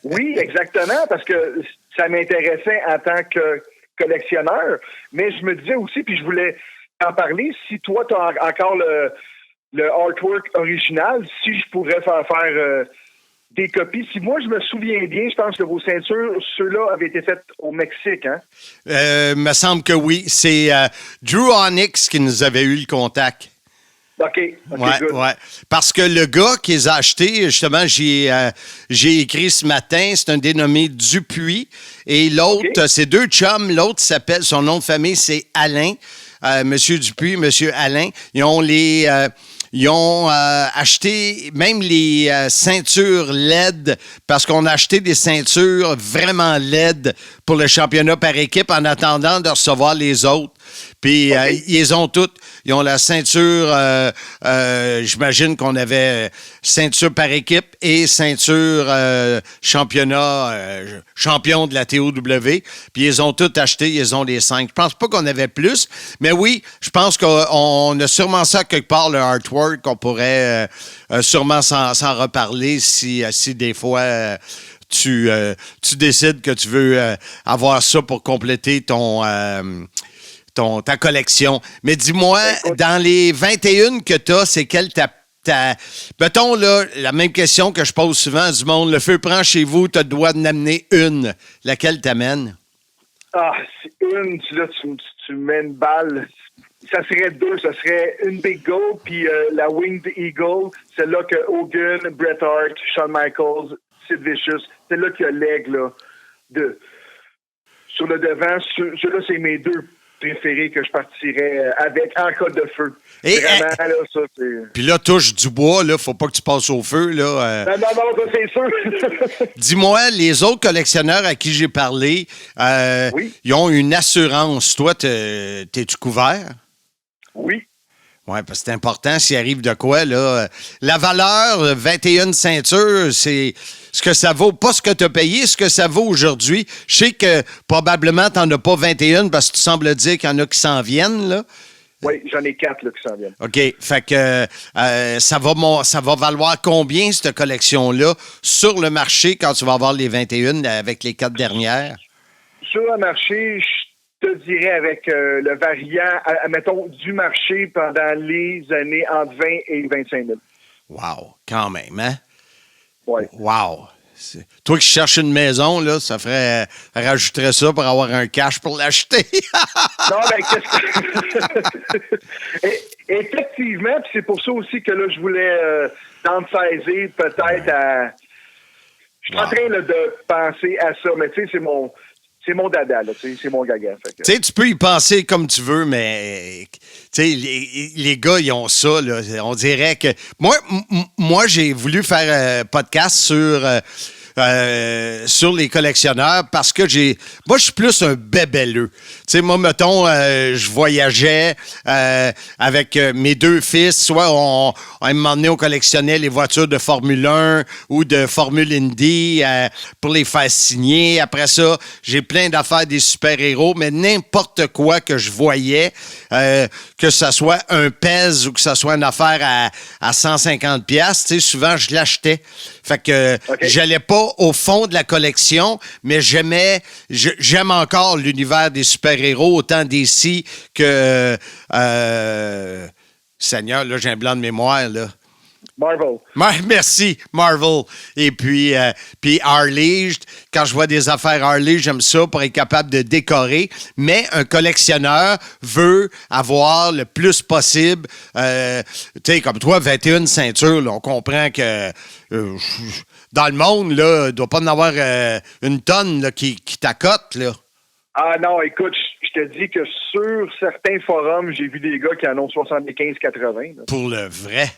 Oui, exactement, parce que ça m'intéressait en tant que collectionneur, mais je me disais aussi, puis je voulais en parler, si toi, tu as encore le artwork original, si je pourrais faire des copies. Si moi, je me souviens bien, je pense que vos ceintures, ceux-là avaient été faits au Mexique, hein? Me semble que oui. C'est Drew Onyx qui nous avait eu le contact. OK, good. Ouais. Parce que le gars qui les a achetés, justement, j'ai écrit ce matin, c'est un dénommé Dupuis. Et l'autre, c'est deux chums. L'autre s'appelle, son nom de famille, c'est Alain. Monsieur Dupuis, Monsieur Alain. Ils ont acheté même les ceintures LED parce qu'on a acheté des ceintures vraiment LED pour le championnat par équipe en attendant de recevoir les autres. Puis ils les ont toutes. Ils ont la ceinture, j'imagine qu'on avait ceinture par équipe et ceinture champion de la TOW. Puis ils ont toutes acheté, ils ont les 5. Je pense pas qu'on avait plus, mais oui, je pense qu'on a sûrement ça quelque part, le artwork, qu'on pourrait sûrement s'en reparler si des fois... tu décides que tu veux avoir ça pour compléter ta collection. Mais dis-moi, dans les 21 que tu as, c'est quelle mettons, là, la même question que je pose souvent à du monde. Le feu prend chez vous, tu as le droit de n'amener une. Laquelle t'amènes? Ah, c'est une. Là, tu mets une balle. Ça serait deux. Ça serait une Big Gold, puis la Winged Eagle. Celle-là que Hogan, Bret Hart, Shawn Michaels, Sid Vicious. Celle-là qui a l'aigle, là. Sur le devant, ceux-là, c'est mes deux préférés que je partirais avec en cas de feu. Vraiment, là, ça, c'est... Puis là, touche du bois, là, faut pas que tu passes au feu, là. Non, ça, c'est sûr. Dis-moi, les autres collectionneurs à qui j'ai parlé, oui. Ils ont une assurance. Toi, t'es-tu couvert? Oui. Oui, parce que c'est important s'il arrive de quoi, là. La valeur, 21 ceintures, c'est ce que ça vaut, pas ce que tu as payé, ce que ça vaut aujourd'hui. Je sais que probablement tu n'en as pas 21 parce que tu sembles dire qu'il y en a qui s'en viennent, là. Oui, j'en ai 4 là, qui s'en viennent. OK. Fait que ça va valoir combien, cette collection-là, sur le marché quand tu vas avoir les 21 avec les 4 dernières? Sur le marché, je te dirais avec le variant, admettons, du marché pendant les années entre 20 et 25 000. Wow, quand même, hein? Oui. Wow. Toi qui cherches une maison, là, ça rajouterait ça pour avoir un cash pour l'acheter. Non, mais qu'est-ce que... Effectivement, puis c'est pour ça aussi que là, je voulais downsizer peut-être à... Je suis en train là, de penser à ça, mais tu sais, c'est mon dada, là, c'est mon gaga. Tu sais, tu peux y penser comme tu veux, mais tu sais, les gars, ils ont ça. Là. On dirait que... Moi j'ai voulu faire un podcast sur les collectionneurs parce que moi, je suis plus un bébelleux. Tu sais, moi, mettons, je voyageais avec mes deux fils. Soit à un moment donné, on collectionnait les voitures de Formule 1 ou de Formule Indy pour les faire signer. Après ça, j'ai plein d'affaires des super-héros, mais n'importe quoi que je voyais, que ce soit un pèse ou que ce soit une affaire à 150$, tu sais, souvent, je l'achetais. Fait que j'allais pas au fond de la collection, mais j'aime encore l'univers des super-héros, autant DC que Seigneur, là, j'ai un blanc de mémoire, là. Marvel. Merci, Marvel. Et puis Harley, quand je vois des affaires Harley, j'aime ça pour être capable de décorer. Mais un collectionneur veut avoir le plus possible. Tu sais, comme toi, 21 ceintures, là, on comprend que dans le monde, là, il ne doit pas en avoir une tonne là, qui t'accote, là. Ah non, écoute, je te dis que sur certains forums, j'ai vu des gars qui en ont 75-80. Là. Pour le vrai.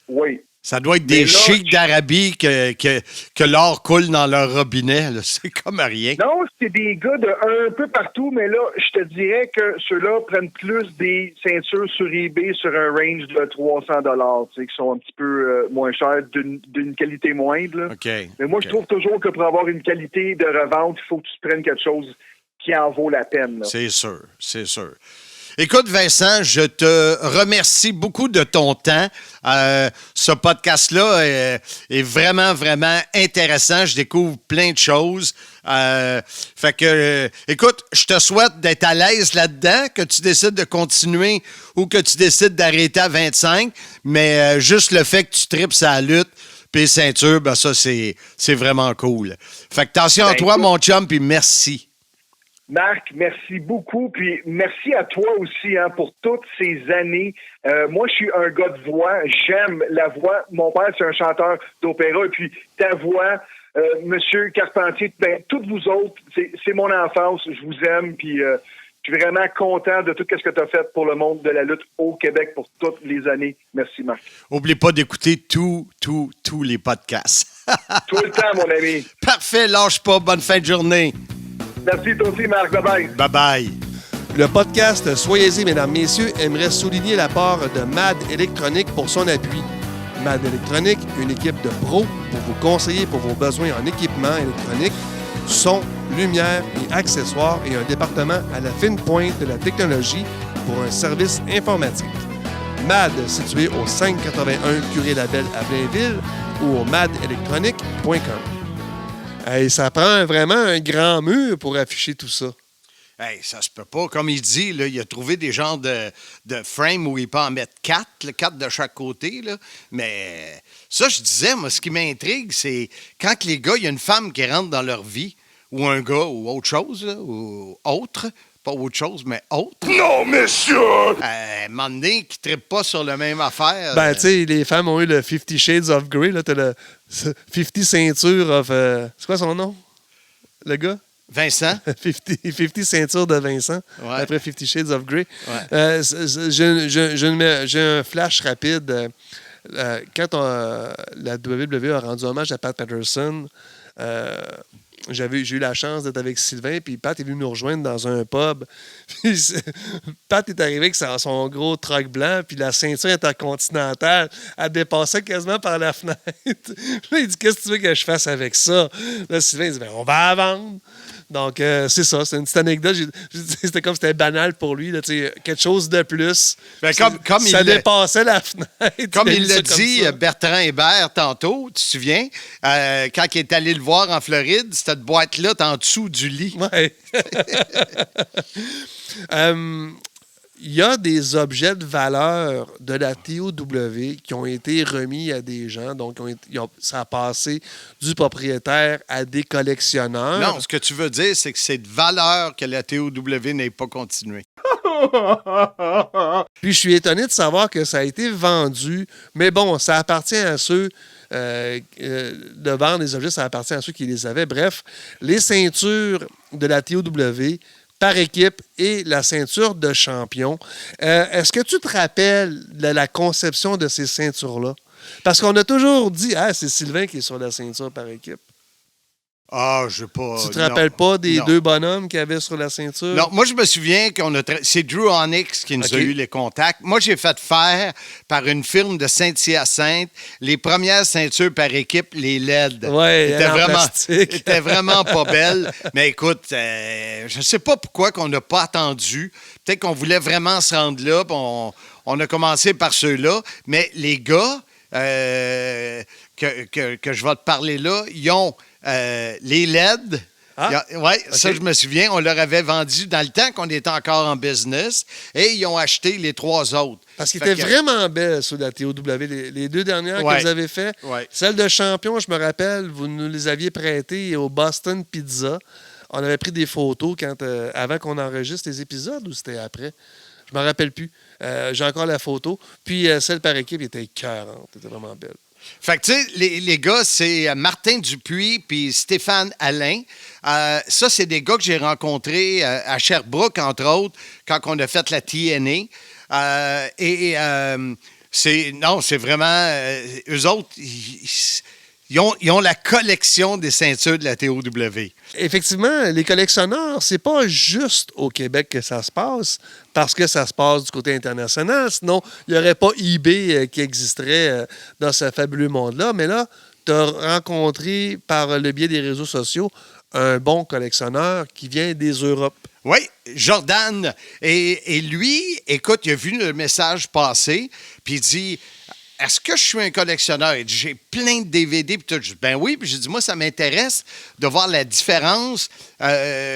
Oui. Ça doit être des chics d'Arabie que l'or coule dans leur robinet. Là. C'est comme rien. Non, c'est des gars de un peu partout, mais là, je te dirais que ceux-là prennent plus des ceintures sur eBay sur un range de 300$, tu sais, qui sont un petit peu moins chers, d'une qualité moindre. Là. Okay, mais moi, je trouve toujours que pour avoir une qualité de revente, il faut que tu prennes quelque chose qui en vaut la peine. Là. C'est sûr, c'est sûr. Écoute, Vincent, je te remercie beaucoup de ton temps. Ce podcast-là est vraiment, vraiment intéressant. Je découvre plein de choses. Fait que, écoute, je te souhaite d'être à l'aise là-dedans, que tu décides de continuer ou que tu décides d'arrêter à 25. Mais juste le fait que tu tripes sa lutte puis ceinture, ben ça, c'est vraiment cool. Fait que attention à toi, mon chum, puis merci. Marc, merci beaucoup. Puis merci à toi aussi pour toutes ces années. Moi, je suis un gars de voix. J'aime la voix. Mon père, c'est un chanteur d'opéra. Et puis ta voix, Monsieur Carpentier, toutes vous autres, c'est mon enfance. Je vous aime. Puis je suis vraiment content de tout ce que tu as fait pour le monde de la lutte au Québec pour toutes les années. Merci, Marc. N'oublie pas d'écouter tous les podcasts. Tout le temps, mon ami. Parfait. Lâche pas. Bonne fin de journée. Merci, toi aussi, Marc. Bye-bye. Bye-bye. Le podcast Soyez-y, mesdames, messieurs, aimerait souligner l'apport de MAD Électronique pour son appui. MAD Électronique, une équipe de pros pour vous conseiller pour vos besoins en équipement électronique, son, lumière et accessoires et un département à la fine pointe de la technologie pour un service informatique. MAD, situé au 581 Curé-Labelle à Blainville ou au madelectronique.com. Hey, ça prend vraiment un grand mur pour afficher tout ça. Hey, ça se peut pas. Comme il dit, là, il a trouvé des genres de frame où il peut en mettre 4 de chaque côté. Là. Mais ça, je disais, moi, ce qui m'intrigue, c'est quand les gars, il y a une femme qui rentre dans leur vie, ou un gars, ou autre chose, là, ou autre, pas autre chose, mais autre. Non, monsieur! Un moment donné, qui ne trippe pas sur la même affaire. Ben, tu sais, les femmes ont eu le 50 Shades of Grey. Là, t'as le 50 ceintures of... c'est quoi son nom, le gars? Vincent. 50 ceintures de Vincent, Ouais. après 50 Shades of Grey. Ouais. J'ai un flash rapide. Quand la WWE a rendu hommage à Pat Patterson, j'ai eu la chance d'être avec Sylvain, puis Pat est venu nous rejoindre dans un pub. Puis Pat est arrivé avec son gros truck blanc, puis la ceinture intercontinentale, elle dépassait quasiment par la fenêtre. Là, il dit, qu'est-ce que tu veux que je fasse avec ça? Là, Sylvain dit, on va la vendre. Donc, c'est ça, c'est une petite anecdote. C'était comme c'était banal pour lui, là, quelque chose de plus. Ben, comme ça dépassait la fenêtre. Comme il l'a ça dit, comme ça. Bertrand Hébert, tantôt, tu te souviens, quand il est allé le voir en Floride, cette boîte-là, t'es en dessous du lit. Ouais. Il y a des objets de valeur de la TOW qui ont été remis à des gens. Donc, ça a passé du propriétaire à des collectionneurs. Non, ce que tu veux dire, c'est que c'est de valeur que la TOW n'ait pas continué. Puis je suis étonné de savoir que ça a été vendu. Mais bon, ça appartient à ceux de vendre les objets, ça appartient à ceux qui les avaient. Bref, les ceintures de la TOW par équipe et la ceinture de champion. Est-ce que tu te rappelles de la conception de ces ceintures-là? Parce qu'on a toujours dit, c'est Sylvain qui est sur la ceinture par équipe. Ah, je sais pas. Tu te rappelles pas des non. deux bonhommes qu'il y avait sur la ceinture? Non, moi, je me souviens c'est Drew Onyx qui nous a eu les contacts. Moi, j'ai fait faire par une firme de Saint-Hyacinthe les premières ceintures par équipe, les LED. Oui, étaient vraiment pas belles. Mais écoute, je sais pas pourquoi qu'on n'a pas attendu. Peut-être qu'on voulait vraiment se rendre là, puis on a commencé par ceux-là. Mais les gars que je vais te parler là, ils ont les LED. Ça, je me souviens, on leur avait vendu dans le temps qu'on était encore en business et ils ont acheté les 3 autres. Parce qu'ils étaient vraiment belles sur la TOW. Les 2 dernières que vous avez faites, celle de champion, je me rappelle, vous nous les aviez prêtées au Boston Pizza. On avait pris des photos avant qu'on enregistre les épisodes ou c'était après? Je ne me rappelle plus. J'ai encore la photo. Puis celle par équipe était écœurante. C'était vraiment belle. Fait que, tu sais, les gars, c'est Martin Dupuis puis Stéphane Alain. Ça, c'est des gars que j'ai rencontrés à Sherbrooke, entre autres, quand on a fait la TNA. C'est vraiment... eux autres, ils ont la collection des ceintures de la TOW. Effectivement, les collectionneurs, c'est pas juste au Québec que ça se passe, parce que ça se passe du côté international. Sinon, il n'y aurait pas eBay qui existerait dans ce fabuleux monde-là. Mais là, tu as rencontré, par le biais des réseaux sociaux, un bon collectionneur qui vient des Europes. Oui, Jordan. Et lui, écoute, il a vu le message passer, puis il dit... Est-ce que je suis un collectionneur? Il dit, j'ai plein de DVD. Puis tout. Je dis, ben oui. Puis j'ai dit, moi, ça m'intéresse de voir la différence,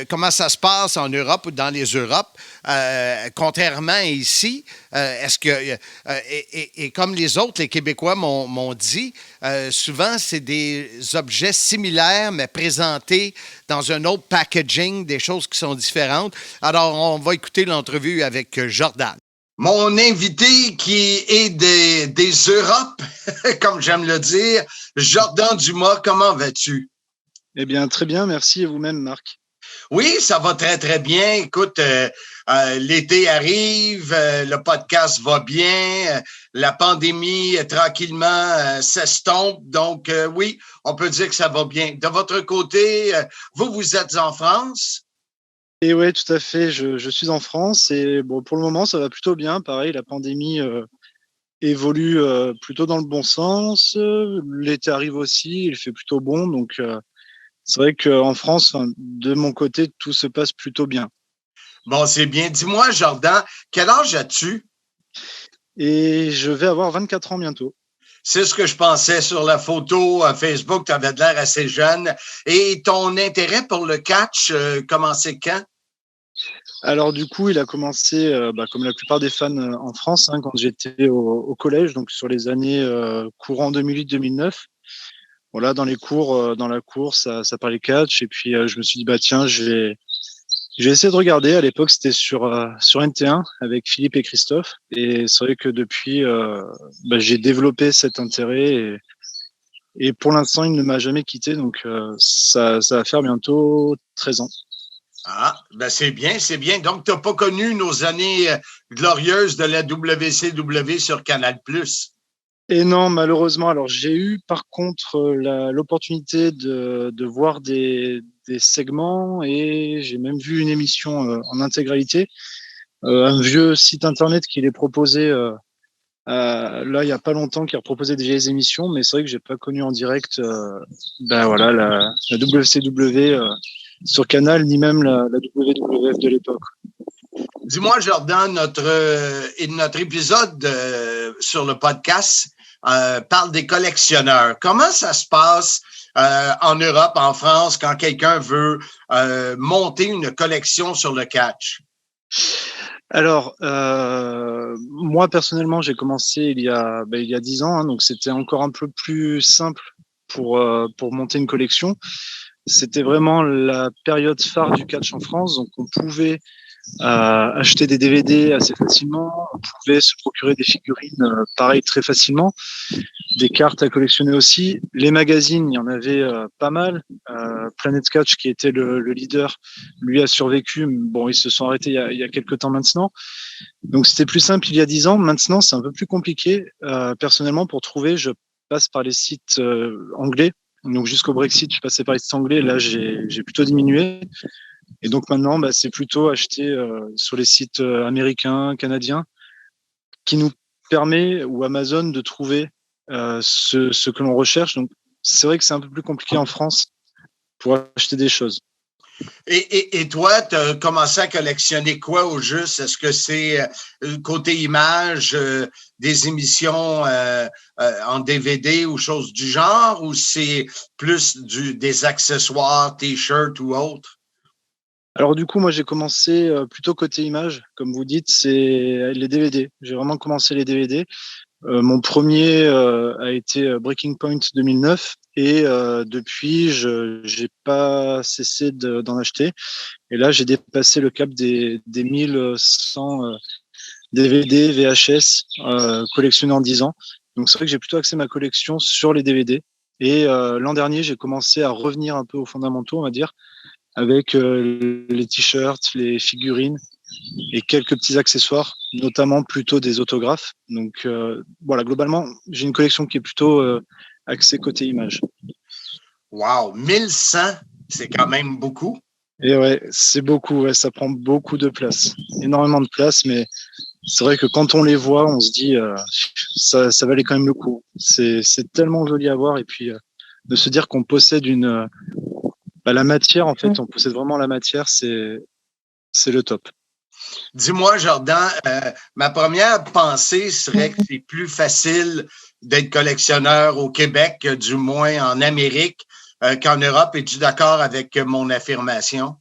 comment ça se passe en Europe ou dans les Europes, contrairement à ici. Est-ce que et comme les autres, les Québécois m'ont dit, souvent, c'est des objets similaires, mais présentés dans un autre packaging, des choses qui sont différentes. Alors, on va écouter l'entrevue avec Jordan. Mon invité qui est des Europes, comme j'aime le dire, Jordan Dumas, comment vas-tu? Eh bien, très bien, merci. Et vous-même, Marc? Oui, ça va très, très bien. Écoute, l'été arrive, le podcast va bien, la pandémie, tranquillement, s'estompe. Donc, oui, on peut dire que ça va bien. De votre côté, vous êtes en France? Et oui, tout à fait. Je suis en France et bon, pour le moment, ça va plutôt bien. Pareil, la pandémie évolue plutôt dans le bon sens. L'été arrive aussi, il fait plutôt bon. Donc, c'est vrai qu'en France, de mon côté, tout se passe plutôt bien. Bon, c'est bien. Dis-moi, Jordan, quel âge as-tu? Et je vais avoir 24 ans bientôt. C'est ce que je pensais sur la photo Facebook. Tu avais de l'air assez jeune. Et ton intérêt pour le catch, commençait quand? Alors, du coup, il a commencé, comme la plupart des fans en France, quand j'étais au collège, donc sur les années courant 2008-2009. Voilà, dans les cours, dans la cour, ça parlait catch. Et puis, je me suis dit, tiens, j'ai essayé de regarder. À l'époque, c'était sur NT1 avec Philippe et Christophe. Et c'est vrai que depuis, j'ai développé cet intérêt. Et pour l'instant, il ne m'a jamais quitté. Donc, ça va faire bientôt 13 ans. Ah, c'est bien, c'est bien. Donc, tu n'as pas connu nos années glorieuses de la WCW sur Canal+. Et non, malheureusement. Alors, j'ai eu par contre l'opportunité de voir des segments et j'ai même vu une émission en intégralité. Un vieux site internet qui les proposait là, il n'y a pas longtemps, qui a proposé déjà des émissions, mais c'est vrai que j'ai pas connu en direct la WCW sur Canal, ni même la WWF de l'époque. Dis-moi, Jordan, notre épisode sur le podcast parle des collectionneurs. Comment ça se passe en Europe, en France, quand quelqu'un veut monter une collection sur le catch? Alors, moi, personnellement, j'ai commencé il y a 10 ans, donc c'était encore un peu plus simple pour monter une collection. C'était vraiment la période phare du catch en France, donc on pouvait acheter des DVD assez facilement. On pouvait se procurer des figurines, pareil, très facilement. Des cartes à collectionner aussi. Les magazines, il y en avait pas mal. Planet Catch, qui était le leader, lui a survécu. Bon, ils se sont arrêtés il y a quelques temps maintenant. Donc, c'était plus simple il y a 10 ans. Maintenant, c'est un peu plus compliqué. Personnellement, pour trouver, je passe par les sites anglais. Donc, jusqu'au Brexit, je passais par les sites anglais. Là, j'ai plutôt diminué. Et donc, maintenant, c'est plutôt acheter sur les sites américains, canadiens, qui nous permet, ou Amazon, de trouver ce que l'on recherche. Donc, c'est vrai que c'est un peu plus compliqué en France pour acheter des choses. Et toi, tu as commencé à collectionner quoi au juste? Est-ce que c'est côté image, des émissions en DVD ou choses du genre, ou c'est plus des accessoires, t-shirts ou autres? Alors du coup, moi j'ai commencé plutôt côté image, comme vous dites, c'est les DVD. J'ai vraiment commencé les DVD. Mon premier a été Breaking Point 2009 et depuis, j'ai pas cessé d'en acheter. Et là, j'ai dépassé le cap des 1100 DVD, VHS collectionnés en 10 ans. Donc c'est vrai que j'ai plutôt axé ma collection sur les DVD. Et l'an dernier, j'ai commencé à revenir un peu aux fondamentaux, on va dire, avec les t-shirts, les figurines et quelques petits accessoires, notamment plutôt des autographes. Donc voilà, globalement, j'ai une collection qui est plutôt axée côté image. Wow, 1100, c'est quand même beaucoup. Et ouais, c'est beaucoup, ouais, ça prend beaucoup de place, énormément de place, mais c'est vrai que quand on les voit, on se dit ça valait quand même le coup. C'est tellement joli à voir et puis de se dire qu'on possède la matière, en fait, on possède vraiment la matière, c'est le top. Dis-moi, Jordan, ma première pensée serait que c'est plus facile d'être collectionneur au Québec, du moins en Amérique, qu'en Europe. Es-tu d'accord avec mon affirmation?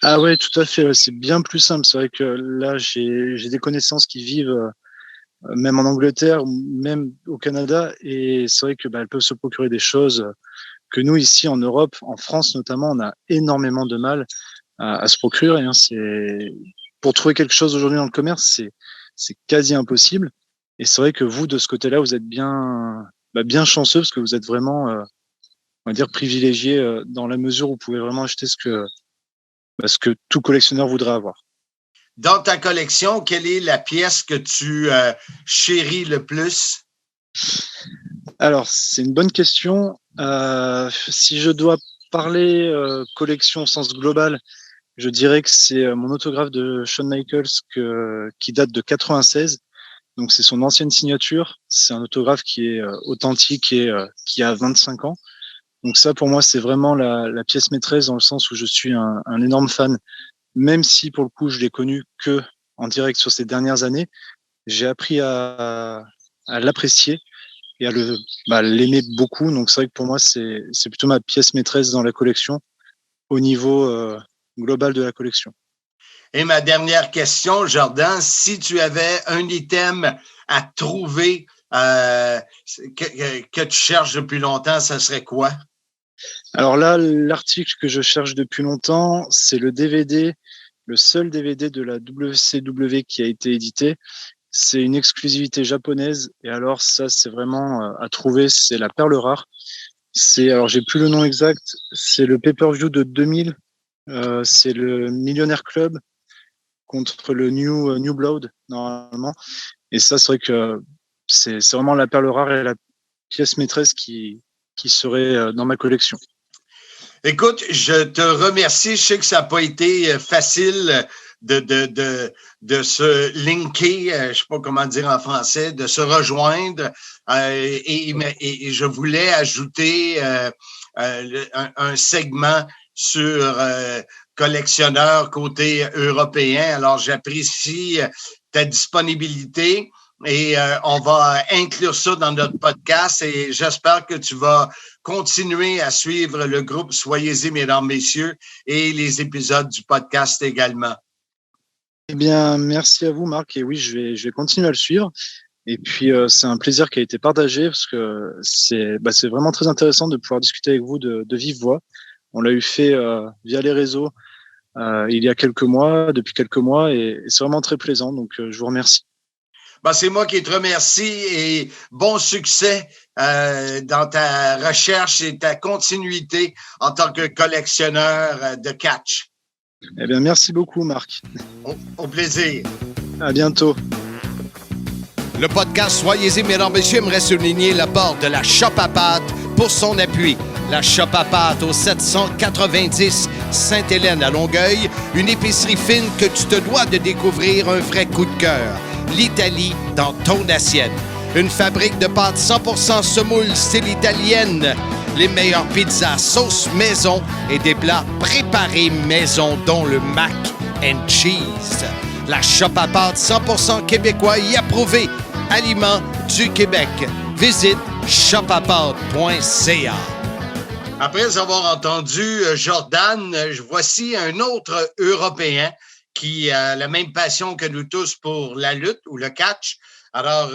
Ah ouais, tout à fait. Ouais, c'est bien plus simple. C'est vrai que là, j'ai des connaissances qui vivent même en Angleterre, même au Canada, et c'est vrai que elles peuvent se procurer des choses que nous ici en Europe, en France notamment, on a énormément de mal à se procurer. Hein. Pour trouver quelque chose aujourd'hui dans le commerce, c'est quasi impossible. Et c'est vrai que vous, de ce côté-là, vous êtes bien chanceux parce que vous êtes vraiment, on va dire, privilégié dans la mesure où vous pouvez vraiment acheter ce que tout collectionneur voudrait avoir. Dans ta collection, quelle est la pièce que tu chéris le plus? Alors, c'est une bonne question. Si je dois parler collection au sens global, je dirais que c'est mon autographe de Shawn Michaels qui date de 96. Donc, c'est son ancienne signature. C'est un autographe qui est authentique et qui a 25 ans. Donc ça, pour moi, c'est vraiment la pièce maîtresse dans le sens où je suis un énorme fan. Même si, pour le coup, je l'ai connu que en direct sur ces dernières années, j'ai appris à l'apprécier et à l'aimer beaucoup. Donc c'est vrai que pour moi, c'est plutôt ma pièce maîtresse dans la collection au niveau global de la collection. Et ma dernière question, Jordan, si tu avais un item à trouver que tu cherches depuis longtemps, ça serait quoi? Alors là, l'article que je cherche depuis longtemps, c'est le DVD, le seul DVD de la WCW qui a été édité. C'est une exclusivité japonaise. Et alors ça, c'est vraiment à trouver, c'est la perle rare. Alors j'ai plus le nom exact, c'est le pay-per-view de 2000. C'est le Millionaire Club contre le New Blood, normalement. Et ça, c'est vrai que c'est vraiment la perle rare et la pièce maîtresse qui serait dans ma collection. Écoute, je te remercie. Je sais que ça n'a pas été facile de se linker, je ne sais pas comment dire en français, de se rejoindre. Et je voulais ajouter un segment sur collectionneur côté européen. Alors, j'apprécie ta disponibilité. Et on va inclure ça dans notre podcast et j'espère que tu vas continuer à suivre le groupe Soyez-y, mesdames, messieurs, et les épisodes du podcast également. Eh bien, merci à vous, Marc. Et oui, je vais continuer à le suivre. Et puis, c'est un plaisir qui a été partagé parce que c'est vraiment très intéressant de pouvoir discuter avec vous de vive voix. On l'a eu fait via les réseaux il y a depuis quelques mois, et c'est vraiment très plaisant. Donc, je vous remercie. Ben, c'est moi qui te remercie et bon succès dans ta recherche et ta continuité en tant que collectionneur de catch. Eh bien, merci beaucoup, Marc. Au plaisir. À bientôt. Le podcast Soyez-y, mesdames, messieurs, aimerait souligner l'apport de la Shop à Pâtes pour son appui. La Shop à Pâtes au 790 Sainte-Hélène à Longueuil, une épicerie fine que tu te dois de découvrir, un vrai coup de cœur. L'Italie dans ton assiette. Une fabrique de pâtes 100% semoule style italienne. Les meilleures pizzas sauce maison et des plats préparés maison, dont le mac and cheese. La Shop à Pâtes 100% québécois y approuvé. Aliments du Québec. Visite shopapâtes.ca. Après avoir entendu Jordan, voici un autre Européen qui a la même passion que nous tous pour la lutte ou le catch. Alors,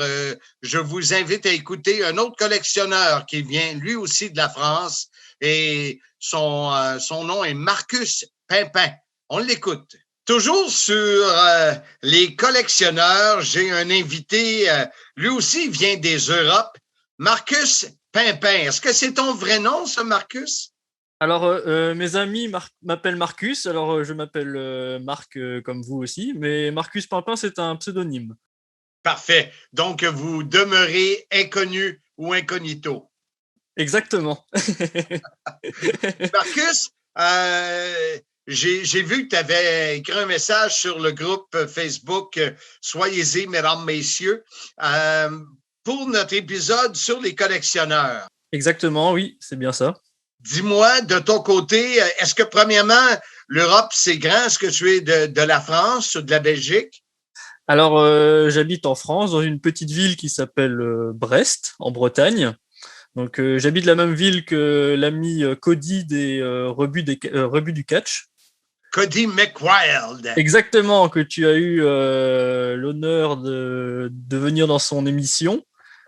je vous invite à écouter un autre collectionneur qui vient lui aussi de la France et son nom est Marcus Pimpin. On l'écoute. Toujours sur les collectionneurs, j'ai un invité, lui aussi il vient des Europes, Marcus Pimpin. Est-ce que c'est ton vrai nom, ça, Marcus? Alors, mes amis m'appellent Marcus. Alors, je m'appelle Marc comme vous aussi, mais Marcus Pimpin, c'est un pseudonyme. Parfait. Donc, vous demeurez inconnu ou incognito. Exactement. Marcus, j'ai vu que tu avais écrit un message sur le groupe Facebook Soyez-y, mesdames, messieurs, pour notre épisode sur les collectionneurs. Exactement, oui, c'est bien ça. Dis-moi, de ton côté, est-ce que premièrement, l'Europe, c'est grand? Est-ce que tu es de la France ou de la Belgique? Alors, j'habite en France, dans une petite ville qui s'appelle Brest, en Bretagne. Donc, j'habite la même ville que l'ami Cody des rebuts du catch. Cody McWild. Exactement, que tu as eu l'honneur de venir dans son émission.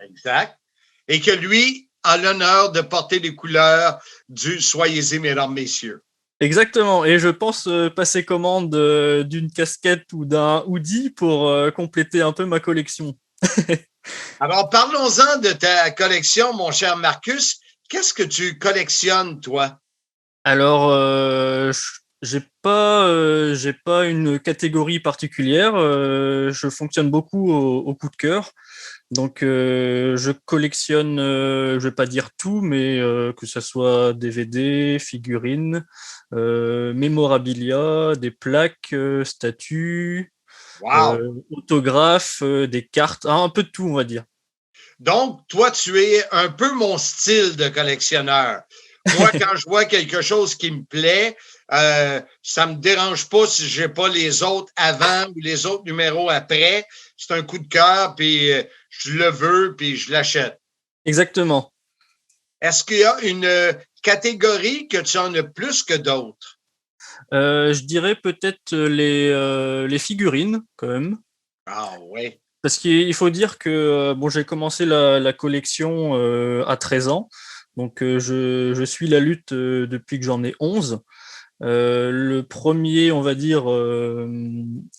Exact. Et que lui a l'honneur de porter les couleurs du Soyez-y, mesdames, messieurs. Exactement. Et je pense passer commande d'une casquette ou d'un hoodie pour compléter un peu ma collection. Alors, parlons-en de ta collection, mon cher Marcus. Qu'est-ce que tu collectionnes, toi? Alors, j'ai pas une catégorie particulière. Je fonctionne beaucoup au coup de cœur. Donc, je collectionne, je vais pas dire tout, mais que ce soit DVD, figurines, mémorabilia, des plaques, statues, autographes, des cartes, un peu de tout, on va dire. Donc, toi, tu es un peu mon style de collectionneur. Moi, quand je vois quelque chose qui me plaît, ça me dérange pas si j'ai pas les autres avant ou les autres numéros après. C'est un coup de cœur, puis je le veux, puis je l'achète. Exactement. Est-ce qu'il y a une catégorie que tu en as plus que d'autres? Je dirais peut-être les figurines, quand même. Ah oui. Parce qu'il faut dire que j'ai commencé la collection à 13 ans. Donc, je suis la lutte depuis que j'en ai 11. Le premier, on va dire,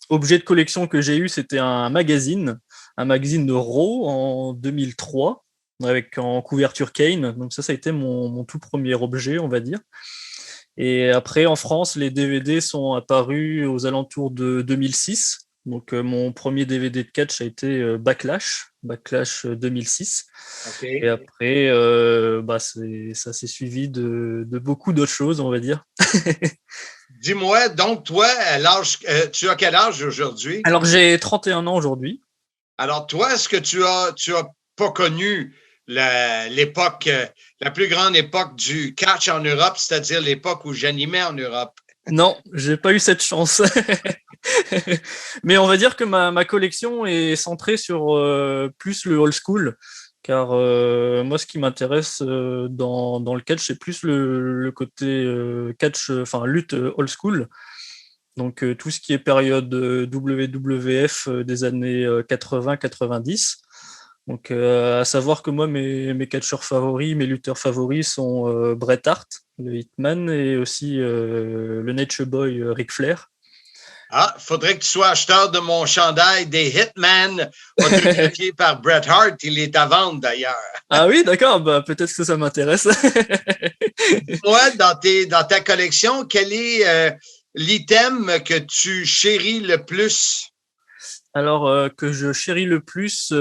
objet de collection que j'ai eu, c'était un magazine de Raw en 2003, en couverture Kane. Donc ça a été mon tout premier objet, on va dire. Et après, en France, les DVD sont apparus aux alentours de 2006. Donc, mon premier DVD de catch a été Backlash 2006. Okay. Et après, ça s'est suivi de beaucoup d'autres choses, on va dire. Dis-moi, donc, toi, tu as quel âge aujourd'hui? Alors, j'ai 31 ans aujourd'hui. Alors, toi, est-ce que tu as pas connu l'époque, la plus grande époque du catch en Europe, c'est-à-dire l'époque où j'animais en Europe? Non, j'ai pas eu cette chance. Mais on va dire que ma collection est centrée sur plus le old school, car moi, ce qui m'intéresse dans le catch, c'est plus le côté catch, lutte old school. Donc, tout ce qui est période WWF des années 80-90. Donc, à savoir que moi, mes catcheurs favoris, mes lutteurs favoris sont Bret Hart, le Hitman, et aussi le Nature Boy Ric Flair. Ah, faudrait que tu sois acheteur de mon chandail des Hitman autographié par Bret Hart. Il est à vendre d'ailleurs. Ah oui, d'accord, bah, peut-être que ça m'intéresse. Toi, dans ta collection, quel est l'item que tu chéris le plus? Alors, que je chéris le plus,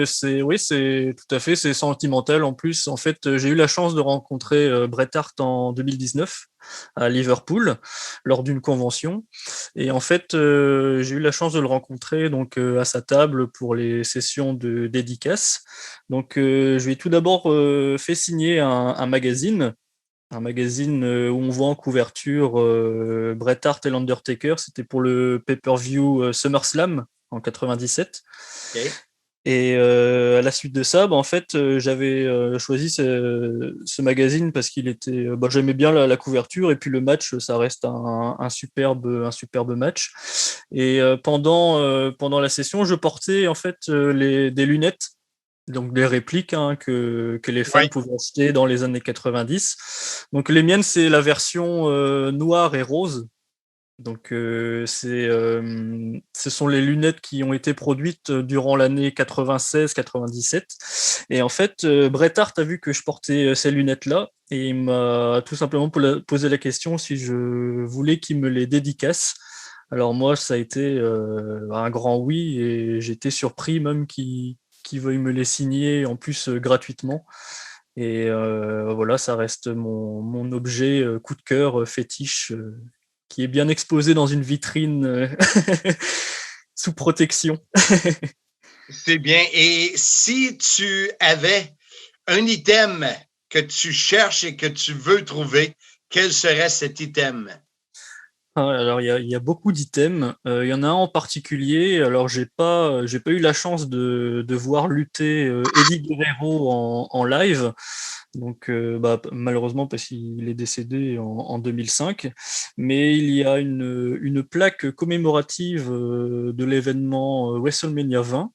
c'est tout à fait, c'est sentimental. En plus, en fait, j'ai eu la chance de rencontrer Bret Hart en 2019 à Liverpool lors d'une convention. Et en fait, j'ai eu la chance de le rencontrer donc à sa table pour les sessions de dédicaces. Donc, je lui ai tout d'abord fait signer un magazine. Un magazine où on voit en couverture Bret Hart et l'Undertaker. C'était pour le pay-per-view SummerSlam en 97. Okay. Et à la suite de ça, en fait, j'avais choisi ce magazine parce qu'il était, j'aimais bien la couverture et puis le match, ça reste un superbe match. Et pendant la session, je portais en fait des lunettes. Donc des répliques que les fans pouvaient acheter dans les années 90. Donc les miennes, c'est la version noire et rose. Donc ce sont les lunettes qui ont été produites durant l'année 96-97. Et en fait, Bret Hart a vu que je portais ces lunettes-là et il m'a tout simplement posé la question si je voulais qu'il me les dédicace. Alors moi, ça a été un grand oui et j'étais surpris même qui veuille me les signer en plus gratuitement. Et voilà, ça reste mon objet coup de cœur fétiche qui est bien exposé dans une vitrine sous protection. C'est bien. Et si tu avais un item que tu cherches et que tu veux trouver, quel serait cet item? Alors, il y a beaucoup d'items. Il y en a un en particulier. Alors, j'ai pas eu la chance de voir lutter Eddie Guerrero en live. Donc, malheureusement, parce qu'il est décédé en 2005. Mais il y a une plaque commémorative de l'événement WrestleMania 20,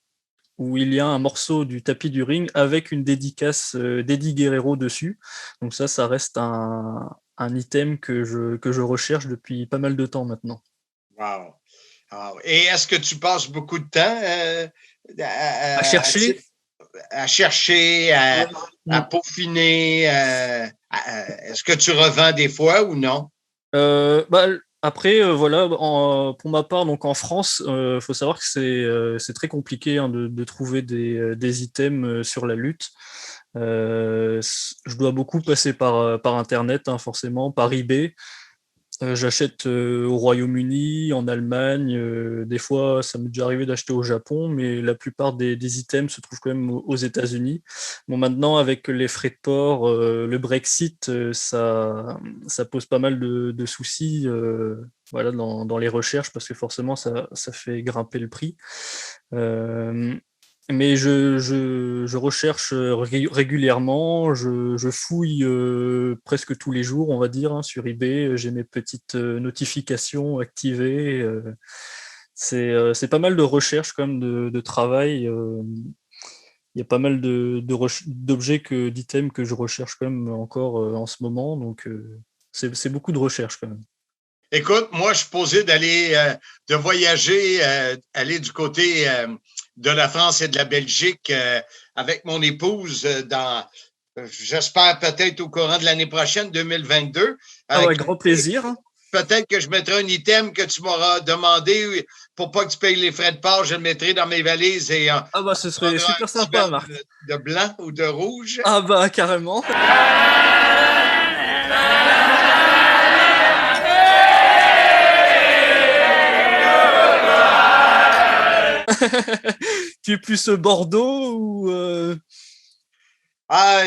où il y a un morceau du tapis du ring avec une dédicace d'Eddie Guerrero dessus. Donc ça reste un item que je recherche depuis pas mal de temps maintenant. Wow. Et est-ce que tu passes beaucoup de temps à chercher? À chercher, à peaufiner. Est-ce que tu revends des fois ou non? Après, voilà, pour ma part, donc en France, faut savoir que c'est très compliqué de trouver des items sur la lutte. Je dois beaucoup passer par Internet, forcément, par eBay. J'achète au Royaume-Uni, en Allemagne. Des fois, ça m'est déjà arrivé d'acheter au Japon, mais la plupart des items se trouvent quand même aux États-Unis. Bon, maintenant, avec les frais de port, le Brexit, ça pose pas mal de soucis voilà, dans les recherches, parce que forcément, ça fait grimper le prix. Mais je recherche régulièrement, je fouille presque tous les jours, on va dire, sur eBay. J'ai mes petites notifications activées. C'est pas mal de recherches quand même de travail. Il y a pas mal d'objets d'items que je recherche quand même encore en ce moment. Donc c'est beaucoup de recherches quand même. Écoute, moi, je suis posé de voyager, aller du côté de la France et de la Belgique avec mon épouse j'espère peut-être au courant de l'année prochaine, 2022. Avec grand plaisir. Peut-être que je mettrai un item que tu m'auras demandé pour pas que tu payes les frais de port, je le mettrai dans mes valises et ce serait super sympa, Marc. De blanc ou de rouge. Carrément. Tu es plus Bordeaux ou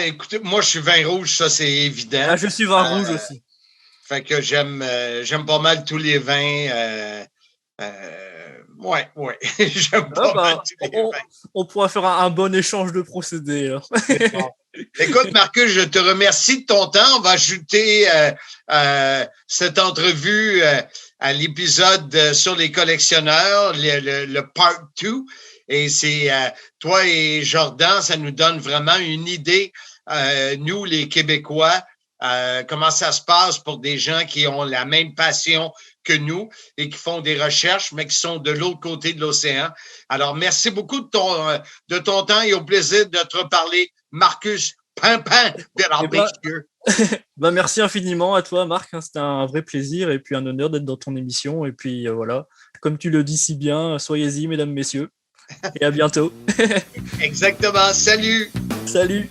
écoutez, moi je suis vin rouge, ça c'est évident. Je suis vin rouge aussi. Fait que j'aime pas mal tous les vins. Ouais. J'aime pas mal tous les vins. On pourra faire un bon échange de procédés. Écoute, Marcus, je te remercie de ton temps. On va ajouter cette entrevue à l'épisode sur les collectionneurs, le part 2. Et c'est toi et Jordan, ça nous donne vraiment une idée, nous, les Québécois, comment ça se passe pour des gens qui ont la même passion que nous et qui font des recherches, mais qui sont de l'autre côté de l'océan. Alors, merci beaucoup de ton temps et au plaisir de te reparler, Marcus Pimpin Bérard Bécieux. Merci infiniment à toi, Marc. C'était un vrai plaisir et puis un honneur d'être dans ton émission. Et puis voilà, comme tu le dis si bien, soyez-y, mesdames, messieurs. Et à bientôt. Exactement. Salut. Salut.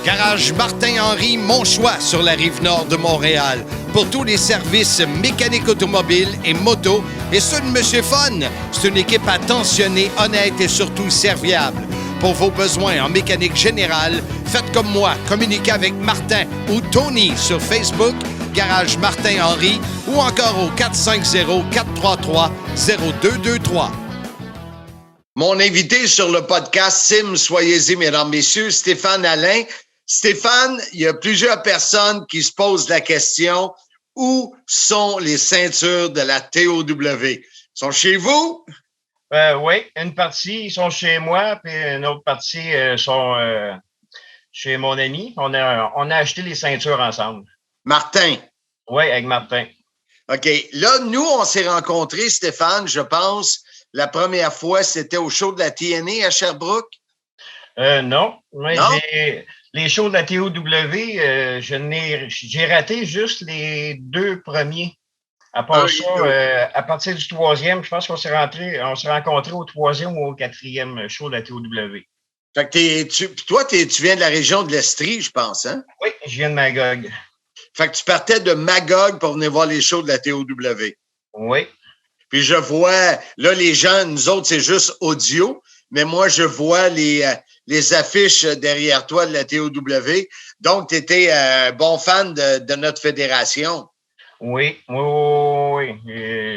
Garage Martin-Henry, mon choix sur la rive nord de Montréal. Pour tous les services mécaniques automobiles et moto. Et ceux de Monsieur Fun, c'est une équipe attentionnée, honnête et surtout serviable. Pour vos besoins en mécanique générale, faites comme moi, communiquez avec Martin ou Tony sur Facebook, Garage Martin-Henry ou encore au 450-433-0223. Mon invité sur le podcast Sim, soyez-y, mesdames, messieurs, Stéphane Alain. Stéphane, il y a plusieurs personnes qui se posent la question, où sont les ceintures de la TOW? Ils sont chez vous? Oui, une partie, ils sont chez moi, puis une autre partie sont chez mon ami. On a acheté les ceintures ensemble. Martin? Oui, avec Martin. OK. Là, nous, on s'est rencontrés, Stéphane, je pense. La première fois, c'était au show de la TNA à Sherbrooke? Non. Mais non? Les shows de la TOW, j'ai raté juste les 2 premiers. À part ça, à partir du 3e, je pense qu'on s'est rencontrés au 3e ou au 4e show de la TOW. Fait que toi, tu viens de la région de l'Estrie, je pense, hein? Oui, je viens de Magog. Fait que tu partais de Magog pour venir voir les shows de la TOW. Oui. Puis je vois, là, les gens, nous autres, c'est juste audio, mais moi, je vois les affiches derrière toi de la TOW. Donc, tu étais un bon fan de notre fédération. Oui.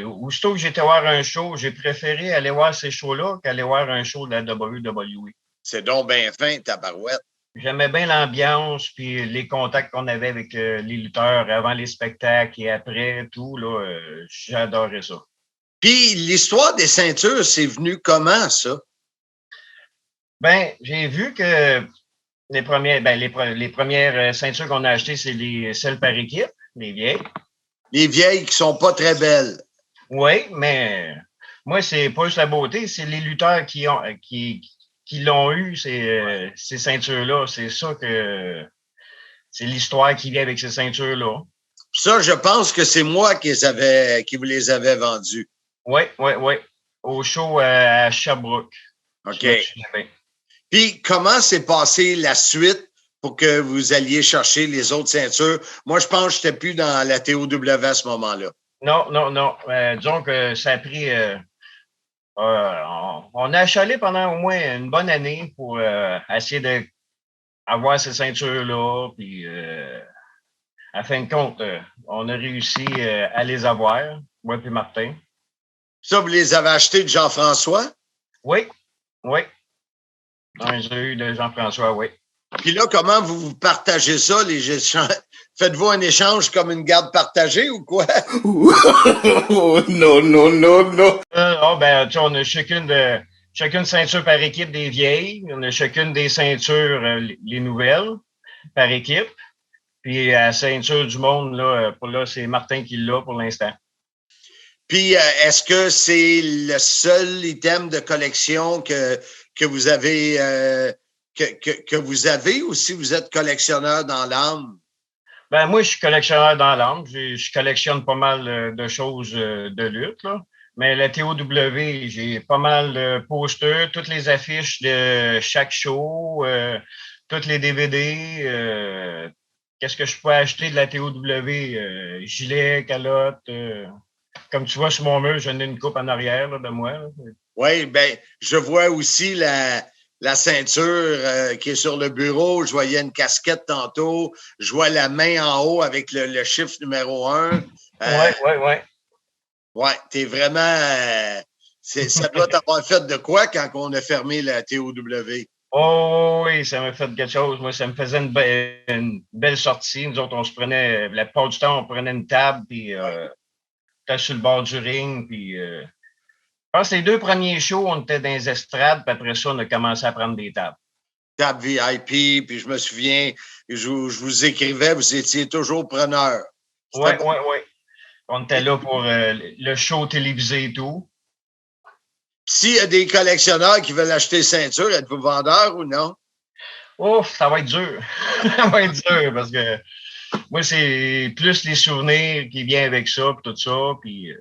Aussitôt que j'étais voir un show, j'ai préféré aller voir ces shows-là qu'aller voir un show de la WWE. C'est donc bien fin, tabarouette. J'aimais bien l'ambiance puis les contacts qu'on avait avec les lutteurs avant les spectacles et après, tout, là, j'adorais ça. Puis l'histoire des ceintures, c'est venu comment, ça? Ben, j'ai vu que les premières ceintures qu'on a achetées, c'est celles par équipe, les vieilles. Les vieilles qui sont pas très belles. Oui, mais moi, c'est pas juste la beauté, c'est les lutteurs qui l'ont eu, ces ceintures-là. C'est ça que c'est l'histoire qui vient avec ces ceintures-là. Ça, je pense que c'est moi qui vous les avais vendues. Oui. Au show à Sherbrooke. OK. Puis, comment s'est passée la suite pour que vous alliez chercher les autres ceintures? Moi, je pense que je n'étais plus dans la TOW à ce moment-là. Non. Disons que ça a pris... on a achalé pendant au moins une bonne année pour essayer d'avoir ces ceintures-là. Puis, à fin de compte, on a réussi à les avoir, moi et Martin. Ça, vous les avez achetés de Jean-François? Oui. J'ai eu de Jean-François, oui. Puis là, comment vous partagez ça, les échanges? Faites-vous un échange comme une garde partagée ou quoi? Non. On a chacune ceinture par équipe des vieilles. On a chacune des ceintures, les nouvelles, par équipe. Puis la ceinture du monde, là, c'est Martin qui l'a pour l'instant. Puis, est-ce que c'est le seul item de collection que vous avez que vous avez ou si vous êtes collectionneur dans l'âme? Ben moi, je suis collectionneur dans l'âme. Je collectionne pas mal de choses de lutte, là. Mais la TOW, j'ai pas mal de posters, toutes les affiches de chaque show, toutes les DVD. Qu'est-ce que je peux acheter de la TOW? Gilet, calotte. Comme tu vois sur mon mur, j'en ai une coupe en arrière là, de moi. Là. Oui, bien, je vois aussi la ceinture qui est sur le bureau. Je voyais une casquette tantôt. Je vois la main en haut avec le chiffre numéro 1. Oui. Oui, t'es vraiment... ça doit t'avoir fait de quoi quand on a fermé la TOW? Oh oui, ça m'a fait quelque chose. Moi, ça me faisait une belle sortie. Nous autres, on se prenait... La plupart du temps, on prenait une table, puis... sur le bord du ring, puis Je pense que les 2 premiers shows, on était dans les estrades, puis après ça, on a commencé à prendre des tables. Table VIP, puis je me souviens, je vous écrivais, vous étiez toujours preneur. Oui. On était là pour le show télévisé et tout. S'il y a des collectionneurs qui veulent acheter ceinture, êtes-vous vendeur ou non? Ouf, ça va être dur. Ça va être dur parce que moi, c'est plus les souvenirs qui viennent avec ça, puis tout ça. Puis,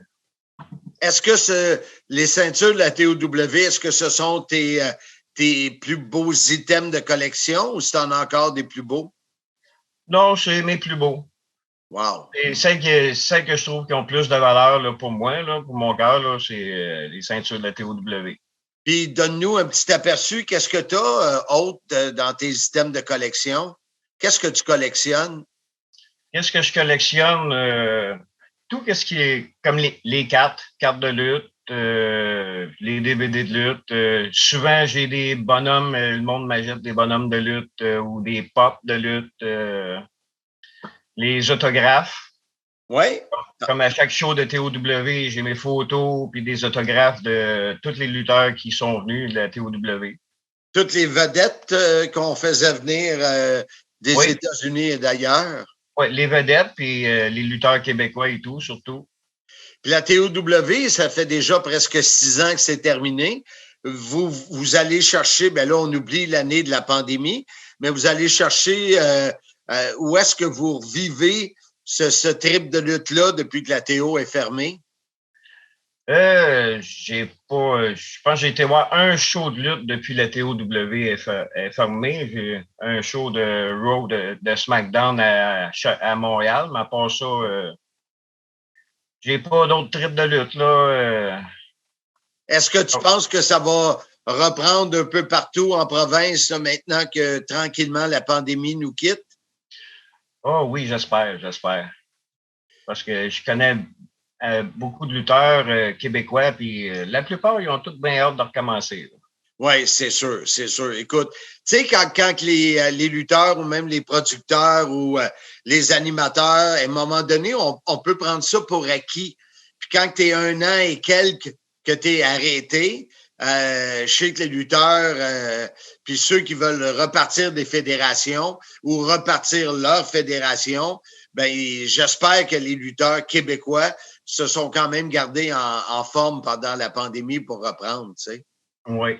Est-ce que les ceintures de la TOW, est-ce que ce sont tes plus beaux items de collection ou si tu en as encore des plus beaux? Non, c'est mes plus beaux. Wow. Et celles que je trouve qui ont plus de valeur là, pour moi, là, pour mon cœur, là, c'est les ceintures de la TOW. Puis donne-nous un petit aperçu. Qu'est-ce que tu as autre dans tes items de collection? Qu'est-ce que tu collectionnes? Qu'est-ce que je collectionne? Tout ce qui est comme les cartes de lutte, les DVD de lutte. Souvent, j'ai des bonhommes, le monde m'achète des bonhommes de lutte ou des pops de lutte. Les autographes. Oui. Comme à chaque show de TOW, j'ai mes photos puis des autographes de tous les lutteurs qui sont venus de la TOW. Toutes les vedettes qu'on faisait venir des États-Unis et d'ailleurs. Oui, les vedettes puis les lutteurs québécois et tout, surtout. Puis la TOW, ça fait déjà presque 6 ans que c'est terminé. Vous allez chercher, bien là, on oublie l'année de la pandémie, mais vous allez chercher où est-ce que vous vivez ce trip de lutte-là depuis que la TO est fermée? Je pense que j'ai été voir un show de lutte depuis la TOW est fermée. J'ai un show de Raw de SmackDown à Montréal, mais à part ça, j'ai pas d'autres trips de lutte, là. Est-ce que tu penses que ça va reprendre un peu partout en province là, maintenant que tranquillement la pandémie nous quitte? Oh oui, j'espère. Parce que je connais beaucoup de lutteurs québécois, puis la plupart, ils ont tous bien hâte de recommencer. Oui, c'est sûr. Écoute, tu sais, quand les lutteurs ou même les producteurs ou les animateurs, à un moment donné, on peut prendre ça pour acquis. Puis quand tu es 1 an et quelques que tu es arrêté, je sais que les lutteurs, puis ceux qui veulent repartir des fédérations ou repartir leur fédération, ben j'espère que les lutteurs québécois se sont quand même gardés en forme pendant la pandémie pour reprendre, tu sais. Oui.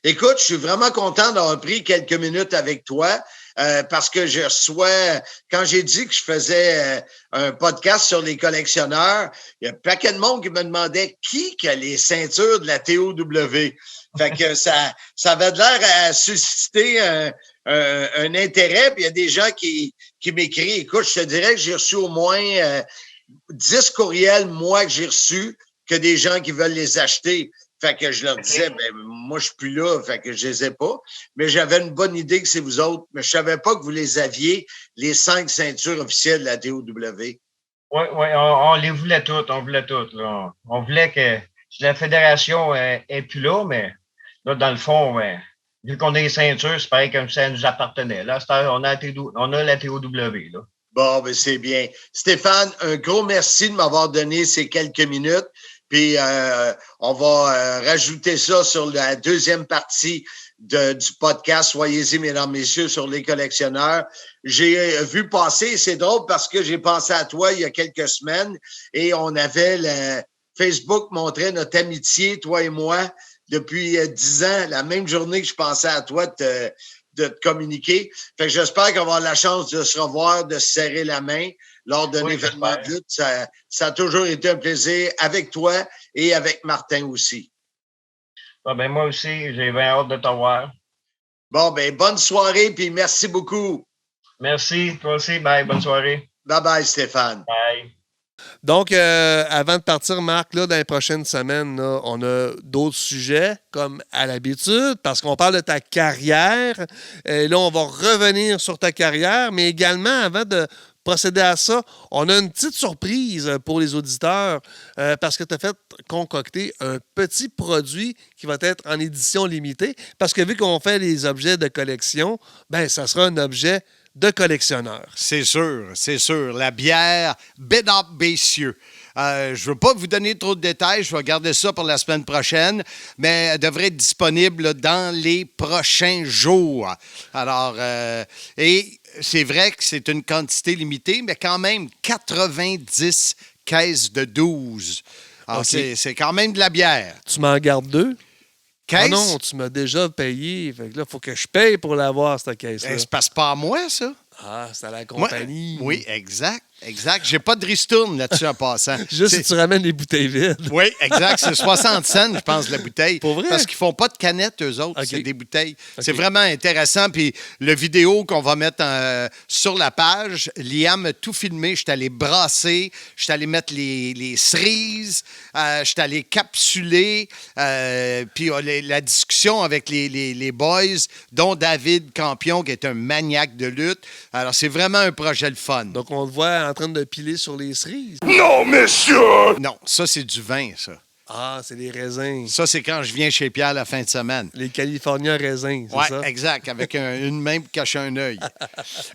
Écoute, je suis vraiment content d'avoir pris quelques minutes avec toi parce que je reçois, quand j'ai dit que je faisais un podcast sur les collectionneurs, il y a un paquet de monde qui me demandait qui a les ceintures de la TOW. Fait que ça avait l'air à susciter un intérêt. Puis il y a des gens qui m'écrivent. Écoute, je te dirais que j'ai reçu au moins 10 courriels, moi, que j'ai reçus, que des gens qui veulent les acheter. Fait que je leur disais, ben moi, je suis plus là, fait que je les ai pas. Mais j'avais une bonne idée que c'est vous autres. Mais je savais pas que vous les aviez, les 5 ceintures officielles de la TOW. Oui, on les voulait toutes. Là. On voulait que la fédération est plus là, mais là, dans le fond, vu qu'on a les ceintures, c'est pareil comme si ça nous appartenait. Là, on a la TOW. Là. Bon, ben c'est bien. Stéphane, un gros merci de m'avoir donné ces quelques minutes. Puis on va rajouter ça sur la deuxième partie du podcast. Soyez-y, mesdames, messieurs, sur les collectionneurs. J'ai vu passer, c'est drôle parce que j'ai pensé à toi il y a quelques semaines et on avait Facebook montrait notre amitié, toi et moi, depuis 10 ans, la même journée que je pensais à toi de te communiquer. Fait que j'espère qu'on va avoir la chance de se revoir, de se serrer la main lors d'un événement de lutte. Ça a toujours été un plaisir avec toi et avec Martin aussi. Ah ben moi aussi, j'ai bien hâte de te voir. Bon, ben bonne soirée puis merci beaucoup. Merci, toi aussi. Bye, bonne soirée. Bye, Stéphane. Bye. Donc, avant de partir, Marc, là, dans les prochaines semaines, là, on a d'autres sujets, comme à l'habitude, parce qu'on parle de ta carrière. Et là, on va revenir sur ta carrière, mais également, avant de procéder à ça, on a une petite surprise pour les auditeurs, parce que tu as fait concocter un petit produit qui va être en édition limitée, parce que vu qu'on fait les objets de collection, ben ça sera un objet de collectionneur. C'est sûr. La bière Bédard Bessieux. Je ne veux pas vous donner trop de détails. Je vais garder ça pour la semaine prochaine, mais elle devrait être disponible là, dans les prochains jours. Alors, et c'est vrai que c'est une quantité limitée, mais quand même 90 caisses de 12. Alors, c'est quand même de la bière. Tu m'en gardes 2? Caisse? Ah non, tu m'as déjà payé. Fait que là, il faut que je paye pour l'avoir, cette caisse-là. C'est pas à moi, ça. Ah, c'est à la compagnie. Moi, oui, exact. J'ai pas de ristourne là-dessus en passant. Juste si tu ramènes les bouteilles vides. Oui, exact. C'est 60 cents, je pense, la bouteille. Pour vrai? Parce qu'ils font pas de canettes, eux autres. Okay. C'est des bouteilles. Okay. C'est vraiment intéressant. Puis le vidéo qu'on va mettre sur la page, Liam a tout filmé. Je suis allé brasser. Je suis allé mettre les cerises. Je suis allé capsuler. Puis la discussion avec les boys, dont David Campion, qui est un maniaque de lutte. Alors, c'est vraiment un projet le fun. Donc, on te voit en train de piler sur les cerises. Non, monsieur! Non, ça, c'est du vin, ça. Ah, c'est les raisins. Ça, c'est quand je viens chez Pierre la fin de semaine. Les Californiens raisins, c'est ça? Oui, exact, avec une main pour cacher un œil.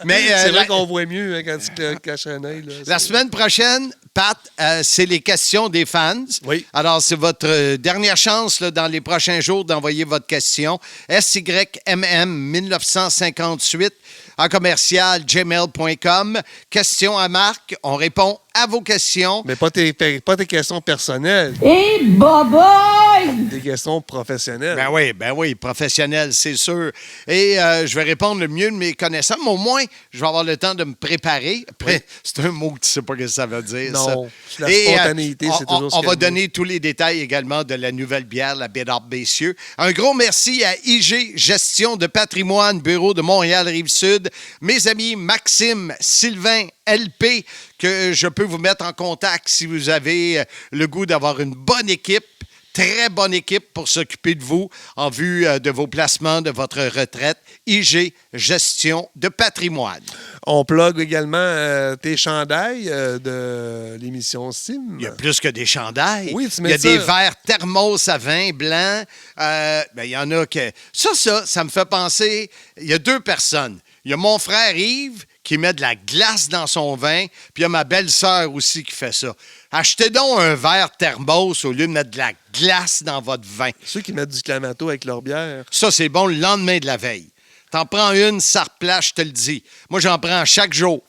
Mais c'est vrai qu'on voit mieux hein, quand tu caches un œil. La semaine prochaine, Pat, c'est les questions des fans. Oui. Alors, c'est votre dernière chance là, dans les prochains jours d'envoyer votre question. SYMM 1958 en commercial gmail.com. Question à Marc. On répond à vos questions. Mais pas tes questions personnelles. Et bye-bye! Des questions professionnelles. Ben oui, professionnel, c'est sûr. Et je vais répondre le mieux de mes connaissances, mais au moins, je vais avoir le temps de me préparer. Après, c'est un mot que tu sais pas ce que ça veut dire. Non, ça. la spontanéité, c'est toujours ce on qu'il y a va de mieux. donner tous les détails également de la nouvelle bière, la Bédard Bessieux. Un gros merci à IG Gestion de patrimoine, Bureau de Montréal-Rive-Sud. Mes amis Maxime, Sylvain, LP, que je peux vous mettre en contact si vous avez le goût d'avoir une bonne équipe, très bonne équipe pour s'occuper de vous en vue de vos placements, de votre retraite. IG Gestion de patrimoine. On plug également tes chandails de l'émission Sim. Il y a plus que des chandails. Oui, tu mets Il y a ça. des verres thermos à vin blanc. Il y en a que... Ça me fait penser... Il y a 2 personnes. Il y a mon frère Yves qui met de la glace dans son vin, puis il y a ma belle-sœur aussi qui fait ça. Achetez donc un verre thermos au lieu de mettre de la glace dans votre vin. Ceux qui mettent du clamato avec leur bière. Ça, c'est bon le lendemain de la veille. T'en prends une, ça replace, je te le dis. Moi, j'en prends chaque jour.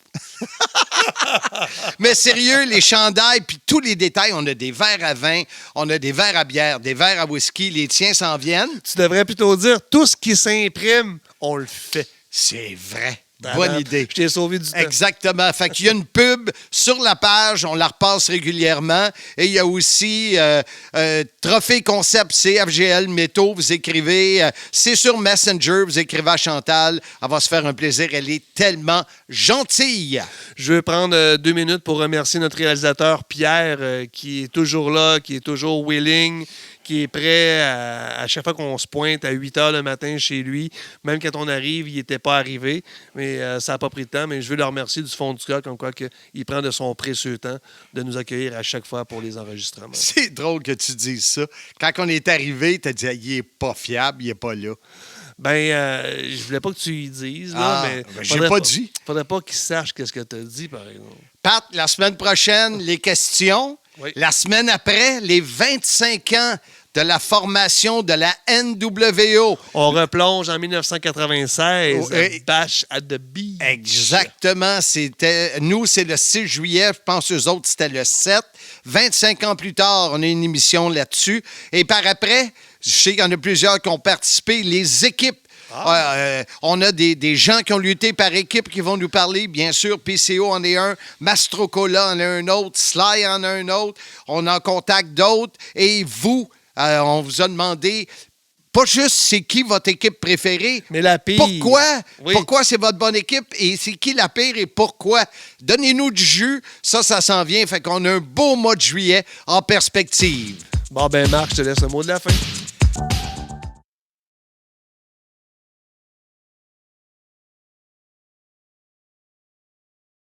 Mais sérieux, les chandails, puis tous les détails, on a des verres à vin, on a des verres à bière, des verres à whisky, les tiens s'en viennent. Tu devrais plutôt dire tout ce qui s'imprime, on le fait. C'est vrai. Bonne idée. Je t'ai sauvé du temps. Exactement. Fait qu'il y a une pub sur la page, on la repasse régulièrement. Et il y a aussi Trophée Concept CFGL Métaux. Vous écrivez, c'est sur Messenger, vous écrivez à Chantal. Elle va se faire un plaisir. Elle est tellement gentille. Je veux prendre 2 minutes pour remercier notre réalisateur Pierre, qui est toujours là, qui est toujours willing, qui est prêt à chaque fois qu'on se pointe à 8 h le matin chez lui. Même quand on arrive, il n'était pas arrivé. Mais ça n'a pas pris de temps. Mais je veux le remercier du fond du cœur, comme quoi il prend de son précieux temps de nous accueillir à chaque fois pour les enregistrements. C'est drôle que tu dises ça. Quand on est arrivé, tu as dit, il n'est pas fiable, il n'est pas là. Je voulais pas que tu y dises, là, mais j'ai pas dit. Faudrait pas qu'il sache qu'est-ce que tu as dit, par exemple. Pat, la semaine prochaine, les questions. Oui. La semaine après, les 25 ans de la formation de la NWO. On replonge en 1996, Oui. Bash at the Beach. Exactement. Nous, c'est le 6 juillet. Je pense eux autres, c'était le 7. 25 ans plus tard, on a une émission là-dessus. Et par après, je sais qu'il y en a plusieurs qui ont participé, les équipes. On a des gens qui ont lutté par équipe qui vont nous parler. Bien sûr, PCO en est un, Mastrocola en a un autre, Sly en a un autre. On en contacte d'autres. Et vous, on vous a demandé pas juste c'est qui votre équipe préférée, mais la pire. Pourquoi? Oui. Pourquoi c'est votre bonne équipe et c'est qui la pire et pourquoi? Donnez-nous du jus. Ça s'en vient. Fait qu'on a un beau mois de juillet en perspective. Bon, Marc, je te laisse le mot de la fin.